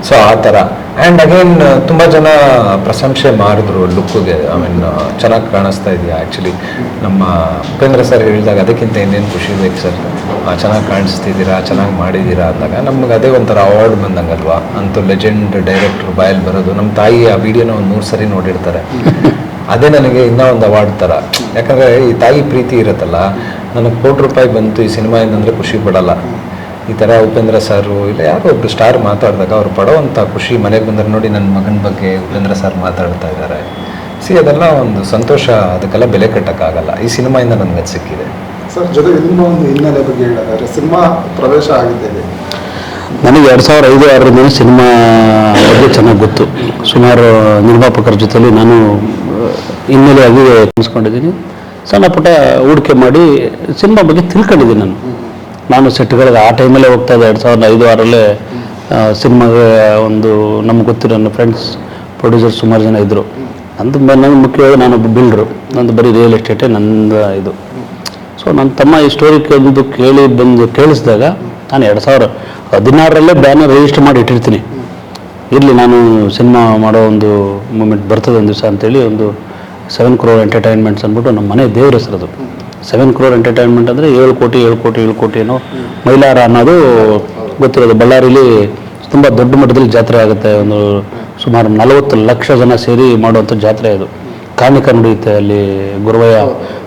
ಸೊ ಆ ಥರ. ಆ್ಯಂಡ್ ಅಗೇನ್ ತುಂಬ ಜನ ಪ್ರಶಂಸೆ ಮಾಡಿದ್ರು ಲುಕ್ಗೆ. ಐ ಮೀನ್ ಚೆನ್ನಾಗಿ ಕಾಣಿಸ್ತಾ ಇದೆಯಾ. ಆ್ಯಕ್ಚುಲಿ ನಮ್ಮ ಉಪೇಂದ್ರ ಸರ್ ಹೇಳಿದಾಗ ಅದಕ್ಕಿಂತ ಇನ್ನೇನು ಖುಷಿ ಬೇಕು ಸರ್, ಚೆನ್ನಾಗಿ ಕಾಣಿಸ್ತಿದ್ದೀರಾ, ಚೆನ್ನಾಗಿ ಮಾಡಿದ್ದೀರಾ ಅಂದಾಗ ನಮ್ಗೆ ಅದೇ ಒಂಥರ ಅವಾರ್ಡ್ ಬಂದಂಗಲ್ವಾ. ಅಂತೂ ಲೆಜೆಂಡ್ ಡೈರೆಕ್ಟ್ರ್ ಬಾಯಲ್ಲಿ ಬರೋದು. ನಮ್ಮ ತಾಯಿ ಆ ವಿಡಿಯೋನ ಒಂದು 100 ಸರಿ ನೋಡಿರ್ತಾರೆ. ಅದೇ ನನಗೆ ಇನ್ನೂ ಒಂದು ಅವಾರ್ಡ್ ಥರ. ಯಾಕಂದರೆ ಈ ತಾಯಿ ಪ್ರೀತಿ ಇರುತ್ತಲ್ಲ, ನನಗೆ ₹1,00,00,000 ಬಂತು ಈ ಸಿನಿಮಾಯಿಂದ ಅಂದರೆ ಖುಷಿ ಪಡಲ್ಲ. ಈ ಥರ ಉಪೇಂದ್ರ ಸಾರು ಇಲ್ಲ ಯಾರೋ ಒಬ್ಬರು ಸ್ಟಾರ್ ಮಾತಾಡಿದಾಗ ಅವ್ರು ಪಡೋವಂಥ ಖುಷಿ, ಮನೆಗೆ ಬಂದರೆ ನೋಡಿ ನನ್ನ ಮಗನ ಬಗ್ಗೆ ಉಪೇಂದ್ರ ಸಾರ್ ಮಾತಾಡ್ತಾ ಇದ್ದಾರೆ, ಅದೆಲ್ಲ ಒಂದು ಸಂತೋಷ. ಅದಕ್ಕೆಲ್ಲ ಬೆಲೆ ಕಟ್ಟೋಕ್ಕಾಗಲ್ಲ. ಈ ಸಿನಿಮಾಯಿಂದ ನನಗೆ ಅದು ಸಿಕ್ಕಿದೆ ಸರ್. ಜೊತೆಗೆ ನಿಮ್ಮ ಒಂದು ಹಿನ್ನೆಲೆ ಬಗ್ಗೆ ಹೇಳಿದ್ದಾರೆ, ಸಿನಿಮಾ ಪ್ರವೇಶ ಆಗಿದ್ದೇವೆ. ನನಗೆ 2005-2006 ಸಿನಿಮಾ ಬಗ್ಗೆ ಚೆನ್ನಾಗಿ ಗೊತ್ತು. ಸುಮಾರು ನಿರ್ಮಾಪಕರ ಜೊತೆಲಿ ನಾನು ಹಿನ್ನೆಲೆಯಾಗಿ ಅನಿಸ್ಕೊಂಡಿದ್ದೀನಿ. ಸಣ್ಣ ಪುಟ್ಟ ಹೂಡಿಕೆ ಮಾಡಿ ಸಿನಿಮಾ ಬಗ್ಗೆ ತಿಳ್ಕೊಂಡಿದ್ದೀನಿ. ನಾನು ಸೆಟ್ಗಳಿಗೆ ಆ ಟೈಮಲ್ಲೇ ಹೋಗ್ತಾ ಇದ್ದೆ. 2005-2006 ಸಿನಿಮಾಗೆ ಒಂದು ನಮ್ಗೆ ಗೊತ್ತಿರೋ ನನ್ನ ಫ್ರೆಂಡ್ಸ್ ಪ್ರೊಡ್ಯೂಸರ್ ಸುಮಾರು ಜನ ಇದ್ದರು. ನನಗೆ ಮುಖ್ಯವಾಗಿ ನಾನೊಬ್ಬ ಬಿಲ್ಡ್ರು, ನಂದು ಬರೀ ರಿಯಲ್ ಎಸ್ಟೇಟೇ ನಂದು ಇದು. ಸೊ ನನ್ನ ತಮ್ಮ ಈ ಸ್ಟೋರಿ ಕೇಳಿಸಿದಾಗ ನಾನು 2016 ಬ್ಯಾನರ್ ರಿಜಿಸ್ಟರ್ ಮಾಡಿ ಇಟ್ಟಿರ್ತೀನಿ. ಇರಲಿ ನಾನು ಸಿನಿಮಾ ಮಾಡೋ ಒಂದು ಮೂಮೆಂಟ್ ಬರ್ತದೆ ಒಂದು ದಿವಸ ಅಂತೇಳಿ ಒಂದು 7 crore ಎಂಟರ್ಟೈನ್ಮೆಂಟ್ಸ್ ಅಂದ್ಬಿಟ್ಟು ನಮ್ಮ ಮನೆ ದೇವ್ರ ಹೆಸರದು. 7 crore ಎಂಟರ್ಟೈನ್ಮೆಂಟ್ ಅಂದರೆ 7 ಕೋಟಿ ಏನೋ ಮೈಲಾರ ಅನ್ನೋದು ಗೊತ್ತಿರೋದು. ಬಳ್ಳಾರಿಲಿ ತುಂಬ ದೊಡ್ಡ ಮಟ್ಟದಲ್ಲಿ ಜಾತ್ರೆ ಆಗುತ್ತೆ. ಒಂದು ಸುಮಾರು 40 ಲಕ್ಷ ಜನ ಸೇರಿ ಮಾಡುವಂಥ ಜಾತ್ರೆ ಅದು. ಕಾರ್ಣಿಕ ನಡೆಯುತ್ತೆ ಅಲ್ಲಿ, ಗುರುವಯ್ಯ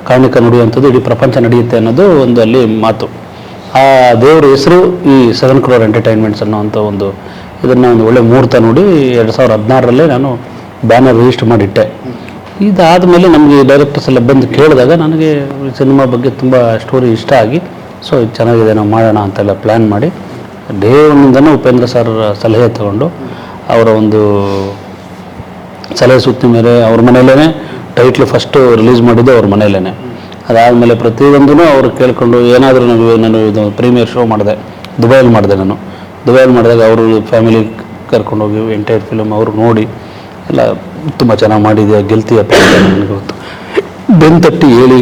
ಕಾರ್ಣಿಕ ನಡೆಯುವಂಥದ್ದು ಇಡೀ ಪ್ರಪಂಚ ನಡೆಯುತ್ತೆ ಅನ್ನೋದು ಒಂದು ಅಲ್ಲಿ ಮಾತು. ಆ ದೇವ್ರ ಹೆಸರು ಈ 7 crore ಎಂಟರ್ಟೈನ್ಮೆಂಟ್ಸ್ ಅನ್ನೋವಂಥ ಒಂದು ಇದನ್ನು ಒಂದು ಒಳ್ಳೆ ಮುಹೂರ್ತ ನೋಡಿ 2016 ನಾನು ಬ್ಯಾನರ್ ರಿಜಿಸ್ಟರ್ ಮಾಡಿಟ್ಟೆ. ಇದಾದಮೇಲೆ ನಮಗೆ ಡೈರೆಕ್ಟರ್ಸ್ ಎಲ್ಲ ಬಂದು ಕೇಳಿದಾಗ ನನಗೆ ಸಿನಿಮಾ ಬಗ್ಗೆ ತುಂಬ ಸ್ಟೋರಿ ಇಷ್ಟ ಆಗಿ, ಸೊ ಇದು ಚೆನ್ನಾಗಿದೆ ನಾವು ಮಾಡೋಣ ಅಂತೆಲ್ಲ ಪ್ಲ್ಯಾನ್ ಮಾಡಿ ಡೇ ಒನ್ನಿಂದನೂ ಉಪೇಂದ್ರ ಸರ್ ಸಲಹೆ ತಗೊಂಡು ಅವರ ಒಂದು ಸಲಹೆ ಸುತ್ತ ಮೇಲೆ ಅವ್ರ ಮನೆಯಲ್ಲೇ ಟೈಟ್ಲು ಫಸ್ಟು ರಿಲೀಸ್ ಮಾಡಿದ್ದು ಅವ್ರ ಮನೆಯಲ್ಲೇ. ಅದಾದಮೇಲೆ ಪ್ರತಿಯೊಂದೂ ಅವ್ರು ಕೇಳಿಕೊಂಡು ಏನಾದರೂ ನಾನು ಇದು ಪ್ರೀಮಿಯರ್ ಶೋ ಮಾಡಿದೆ, ದುಬೈಯಲ್ಲಿ ಮಾಡಿದೆ. ನಾನು ದುಬೈಯಲ್ಲಿ ಮಾಡಿದಾಗ ಅವರು ಫ್ಯಾಮಿಲಿ ಕರ್ಕೊಂಡೋಗಿ ಎಂಟೈರ್ ಫಿಲಮ್ ಅವರು ನೋಡಿ ಎಲ್ಲ ತುಂಬ ಚೆನ್ನಾಗಿ ಮಾಡಿದೆ, ಗೆಲ್ತೀಯಪ್ಪ ಅಂತ ನನಗೆ ಗೊತ್ತು ಬೆಂತಟ್ಟಿ ಹೇಳಿ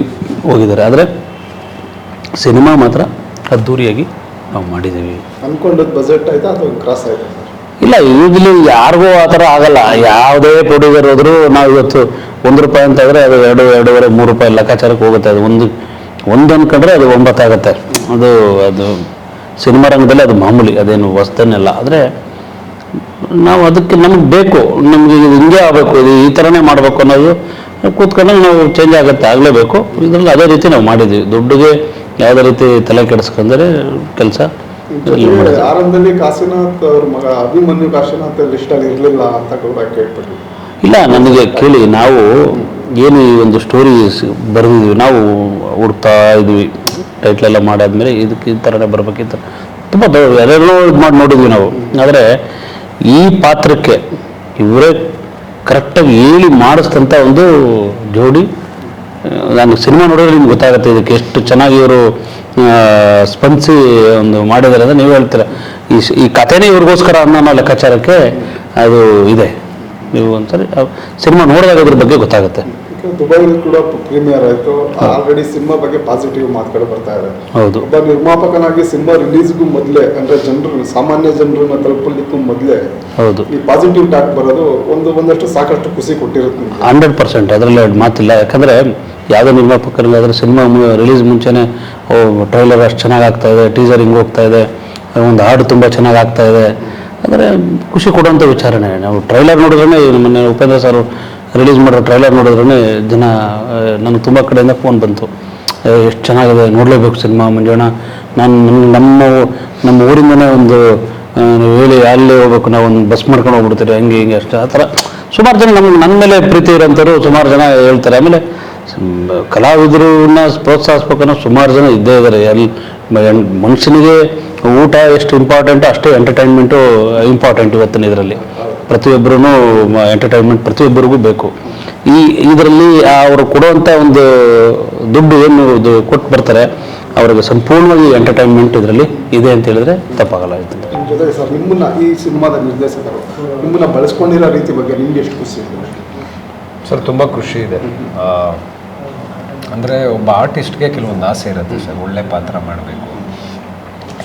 ಹೋಗಿದ್ದಾರೆ. ಆದರೆ ಸಿನಿಮಾ ಮಾತ್ರ ಅದ್ದೂರಿಯಾಗಿ ನಾವು ಮಾಡಿದ್ದೀವಿ. ಅಂದ್ಕೊಂಡದ್ದು ಬಜೆಟ್ ಆಯಿತಾ ಅಥವಾ ಕ್ರಾಸ್ ಆಯಿತಾ? ಇಲ್ಲ, ಈಗಲೂ ಯಾರಿಗೂ ಆ ಥರ ಆಗಲ್ಲ. ಯಾವುದೇ ಪ್ರೊಡ್ಯೂಸರ್ ಹೋದರೂ ನಾವು ಇವತ್ತು ₹1 ಅಂತಂದರೆ ಅದು 2, 2.5, ₹3 ಲೆಕ್ಕಾಚಾರಕ್ಕೆ ಹೋಗುತ್ತೆ. ಅದು ಒಂದು ಅಂದ್ಕೊಂಡ್ರೆ ಅದು 9 ಆಗುತ್ತೆ. ಅದು ಸಿನಿಮಾ ರಂಗದಲ್ಲಿ ಅದು ಮಾಮೂಲಿ, ಅದೇನು ಹೊಸ್ತೇನೆಲ್ಲ. ಆದರೆ ನಾವು ಅದಕ್ಕೆ ನಮಗೆ ಬೇಕು, ನಮಗೆ ಇದು ಹಿಂಗೆ ಆಗಬೇಕು, ಇದು ಈ ಥರನೇ ಮಾಡಬೇಕು ಅನ್ನೋದು ಕೂತ್ಕೊಂಡಾಗ ನಾವು ಚೇಂಜ್ ಆಗುತ್ತೆ, ಆಗಲೇಬೇಕು. ಇದರಲ್ಲಿ ಅದೇ ರೀತಿ ನಾವು ಮಾಡಿದ್ದೀವಿ. ದುಡ್ಡಿಗೆ ಯಾವುದೇ ರೀತಿ ತಲೆ ಕೆಡಿಸ್ಕೊಂಡ್ರೆ ಕೆಲಸ. ಆರಂಭದಲ್ಲಿ ಕಾಶಿನಾಥ್ ಅವ್ರ ಮಗ ಅಭಿಮನ್ಯು ಕಾಶಿನಾಥ್ ಲಿಸ್ಟಲ್ಲಿ ಇರಲಿಲ್ಲ ಅಂತ ಕೂಡ ಕೇಳ್ಪಟ್ವಿ. ಇಲ್ಲ, ನನಗೆ ಕೇಳಿ ನಾವು ಏನು ಈ ಒಂದು ಸ್ಟೋರಿ ಬರೆದಿದ್ವಿ, ನಾವು ಹುಡ್ತಾ ಇದ್ವಿ. ಟೈಟ್ಲೆಲ್ಲ ಮಾಡಾದ್ಮೇಲೆ ಇದಕ್ಕೆ ಈ ಥರನೇ ಬರ್ಬೇಕಿತ್ತು, ತುಂಬ ಎಲ್ಲೆಲ್ಲೋ ಇದು ಮಾಡಿ ನೋಡಿದ್ವಿ ನಾವು. ಆದರೆ ಈ ಪಾತ್ರಕ್ಕೆ ಇವರೇ ಕರೆಕ್ಟಾಗಿ ಹೇಳಿ ಮಾಡಿಸ್ತಂಥ ಒಂದು ಜೋಡಿ. ನಾನು ಸಿನಿಮಾ ನೋಡಿದ್ರೆ ನಿಮ್ಗೆ ಗೊತ್ತಾಗುತ್ತೆ ಇದಕ್ಕೆ ಎಷ್ಟು ಚೆನ್ನಾಗಿ ಇವರು ಸ್ಪಂದಿಸಿ ಒಂದು ಮಾಡಿದ್ದಾರೆ ಅಂತ ನೀವು ಹೇಳ್ತೀರ. ಈ ಕಥೆನೇ ಇವ್ರಿಗೋಸ್ಕರ ಅನ್ನೋ ಲೆಕ್ಕಾಚಾರಕ್ಕೆ ಅದು ಇದೆ. ನೀವು ಒಂದ್ಸರಿ ಸಿನಿಮಾ ನೋಡಿದಾಗ ಅದ್ರ ಬಗ್ಗೆ ಗೊತ್ತಾಗುತ್ತೆ. ದುಬೈಲಿ ಕೂಡ ಪ್ರೀಮಿಯರ್ ಆಯಿತು, ಆಲ್ರೆಡಿ ಸಿನಿಮಾ ಬಗ್ಗೆ ಪಾಸಿಟಿವ್ ಮಾತುಗಳು ಬರ್ತಾ ಇದೆ. ಹೌದು. ಒಬ್ಬ ನಿರ್ಮಾಪಕನಾಗಿ ಸಿನಿಮಾ ರಿಲೀಸ್ಗೂ ಮೊದಲೇ ಅಂದರೆ ಸಾಮಾನ್ಯ ಜನರನ್ನ ತಲುಪಲಿಕ್ಕೂ ಮೊದಲೇ ಹೌದು ಈ ಪಾಸಿಟಿವ್ ಟಾಕ್ ಬರೋದು ಒಂದಷ್ಟು ಸಾಕಷ್ಟು ಖುಷಿ ಕೊಟ್ಟಿರುತ್ತೆ. 100% ಅದರಲ್ಲಿ ಎರಡು ಮಾತಿಲ್ಲ. ಯಾಕಂದರೆ ಯಾವುದೇ ನಿರ್ಮಾಪಕರಿಗಾದ್ರೆ ಸಿನಿಮಾ ರಿಲೀಸ್ ಮುಂಚೆನೇ ಟ್ರೈಲರ್ ಅಷ್ಟು ಚೆನ್ನಾಗಿ ಆಗ್ತಾ ಇದೆ, ಟೀಸರ್ ಹಿಂಗೆ ಹೋಗ್ತಾ ಇದೆ, ಒಂದು ಹಾಡು ತುಂಬ ಚೆನ್ನಾಗಿ ಆಗ್ತಾ ಇದೆ ಅಂದರೆ ಖುಷಿ ಕೊಡುವಂಥ ವಿಚಾರಣೆ. ನಾವು ಟ್ರೈಲರ್ ನೋಡಿದ್ರೆ ಮೊನ್ನೆ ಉಪೇಂದ್ರ ಸರ್ ರಿಲೀಸ್ ಮಾಡೋ ಟ್ರೈಲರ್ ನೋಡಿದ್ರೆ ಜನ ನನಗೆ ತುಂಬ ಕಡೆಯಿಂದ ಫೋನ್ ಬಂತು, ಎಷ್ಟು ಚೆನ್ನಾಗಿದೆ, ನೋಡಲೇಬೇಕು ಸಿನಿಮಾ ಮಂಜಣ್ಣ, ನಾನು ನಮ್ಮ ಊರಿಂದನೇ ಒಂದು ಹೇಳಿ ಅಲ್ಲಿ ಹೋಗ್ಬೇಕು, ನಾವು ಒಂದು ಬಸ್ ಮಾಡ್ಕೊಂಡು ಹೋಗ್ಬಿಡ್ತೀರಿ ಹಂಗೆ ಹಿಂಗೆ ಅಷ್ಟು ಆ ಥರ ಸುಮಾರು ಜನ ನನ್ನ ಮೇಲೆ ಪ್ರೀತಿ ಇರೋಂಥವ್ರು ಸುಮಾರು ಜನ ಹೇಳ್ತಾರೆ. ಆಮೇಲೆ ಕಲಾವಿದರನ್ನ ಪ್ರೋತ್ಸಾಹಿಸ್ಬೇಕನ್ನೋ ಸುಮಾರು ಜನ ಇದ್ದೇ ಇದ್ದಾರೆ. ಮನುಷ್ಯನಿಗೆ ಊಟ ಎಷ್ಟು ಇಂಪಾರ್ಟೆಂಟು ಅಷ್ಟೇ ಎಂಟರ್ಟೈನ್ಮೆಂಟು ಇಂಪಾರ್ಟೆಂಟ್ ಇವತ್ತಿನ ಇದರಲ್ಲಿ. ಪ್ರತಿಯೊಬ್ಬರೂ ಎಂಟರ್ಟೈನ್ಮೆಂಟ್ ಪ್ರತಿಯೊಬ್ಬರಿಗೂ ಬೇಕು. ಇದರಲ್ಲಿ ಅವರು ಕೊಡುವಂಥ ಒಂದು ದುಡ್ಡು ಏನು ಇದು ಕೊಟ್ಟು ಬರ್ತಾರೆ, ಅವರಿಗೆ ಸಂಪೂರ್ಣವಾಗಿ ಎಂಟರ್ಟೈನ್ಮೆಂಟ್ ಇದರಲ್ಲಿ ಇದೆ ಅಂತ ಹೇಳಿದ್ರೆ ತಪ್ಪಾಗಲ್ಲ. ಜೊತೆಗೆ ಸರ್ ನಿಮ್ಮನ್ನ ಈ ಸಿನಿಮಾದ ನಿರ್ದೇಶಕರು ನಿಮ್ಮನ್ನ ಬಳಸ್ಕೊಂಡಿರೋ ರೀತಿ ಬಗ್ಗೆ ನಿಮ್ಗೆ ಎಷ್ಟು ಖುಷಿ ಇದೆ ಸರ್? ತುಂಬ ಖುಷಿ ಇದೆ. ಅಂದರೆ ಒಬ್ಬ ಆರ್ಟಿಸ್ಟ್ಗೆ ಕೆಲವೊಂದು ಆಸೆ ಇರುತ್ತೆ ಸರ್, ಒಳ್ಳೆ ಪಾತ್ರ ಮಾಡಬೇಕು,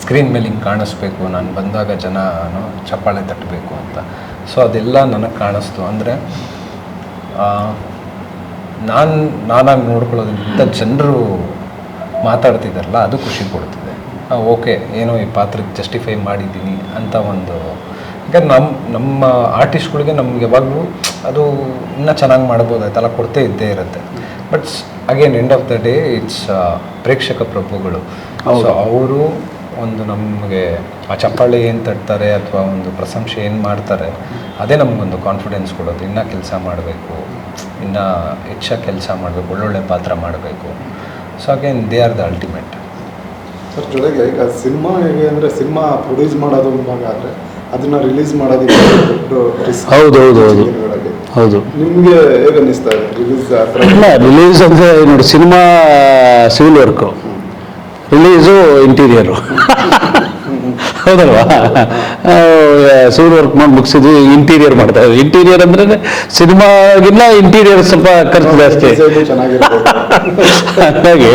ಸ್ಕ್ರೀನ್ ಮೇಲೆ ಹಿಂಗೆ ಕಾಣಿಸ್ಬೇಕು, ನಾನು ಬಂದಾಗ ಜನ ಚಪ್ಪಾಳೆ ತಟ್ಟಬೇಕು ಅಂತ. ಸೊ ಅದೆಲ್ಲ ನನಗೆ ಕಾಣಿಸ್ತು. ಅಂದರೆ ನಾನಾಗಿ ನೋಡ್ಕೊಳ್ಳೋದ್ರಿಂದ ಜನರು ಮಾತಾಡ್ತಿದ್ದಾರಲ್ಲ, ಅದು ಖುಷಿ ಕೊಡ್ತಿದೆ. ಓಕೆ, ಏನೋ ಈ ಪಾತ್ರಕ್ಕೆ ಜಸ್ಟಿಫೈ ಮಾಡಿದ್ದೀನಿ ಅಂತ ಒಂದು. ಯಾಕಂದ್ರೆ ನಮ್ಮ ಆರ್ಟಿಸ್ಟ್ಗಳಿಗೆ ನಮ್ಗೆ ಯಾವಾಗಲೂ ಅದು ಇನ್ನೂ ಚೆನ್ನಾಗಿ ಮಾಡ್ಬೋದಾಯ್ತಲ್ಲ ಕೊಡ್ತೇ ಇದ್ದೇ ಇರುತ್ತೆ. But again end of the day it's ಪ್ರೇಕ್ಷಕ ಪ್ರಭುಗಳು. ಸೊ ಅವರು ಒಂದು ನಮಗೆ ಆ ಚಪ್ಪಾಳೆ ಏನು ತಟ್ತಾರೆ ಅಥವಾ ಒಂದು ಪ್ರಶಂಸೆ ಏನು ಮಾಡ್ತಾರೆ, ಅದೇ ನಮಗೊಂದು ಕಾನ್ಫಿಡೆನ್ಸ್ ಕೊಡೋದು. ಇನ್ನೂ ಕೆಲಸ ಮಾಡಬೇಕು, ಇನ್ನೂ ಹೆಚ್ಚಾಗಿ ಕೆಲಸ ಮಾಡಬೇಕು, ಒಳ್ಳೊಳ್ಳೆ ಪಾತ್ರ ಮಾಡಬೇಕು. So again they are the ultimate. Sir ಜೊತೆಗೆ ಈಗ ಸಿನಿಮಾ ಹೇಗೆ ಅಂದರೆ ಸಿನಿಮಾ ಪ್ರೊಡ್ಯೂಸ್ ಮಾಡೋದು ಭಾಗ ಆದರೆ ಅದನ್ನ ರಿಲೀಸ್ ಮಾಡೋದಕ್ಕೆ ಹೌದು. ನಿಮಗೆ ಹೇಗೆ ಅನ್ನಿಸ್ತಾ ಇದೆ ರಿಲೀಸ್ ಅಂದರೆ ನೋಡಿ, cinema civil work, release interior ಹೌದಲ್ವಾ? ಸಿವಿಲ್ ವರ್ಕ್ ಮಾಡಿ ಮುಗಿಸಿದ್ವಿ, ಇಂಟೀರಿಯರ್ ಮಾಡ್ತಾ ಇದ್ವಿ. ಇಂಟೀರಿಯರ್ ಅಂದ್ರೆ ಸಿನಿಮಾಗಿಲ್ಲ ಇಂಟೀರಿಯರ್ ಸ್ವಲ್ಪ ಖರ್ಚು ಜಾಸ್ತಿ. ಹಾಗಾಗಿ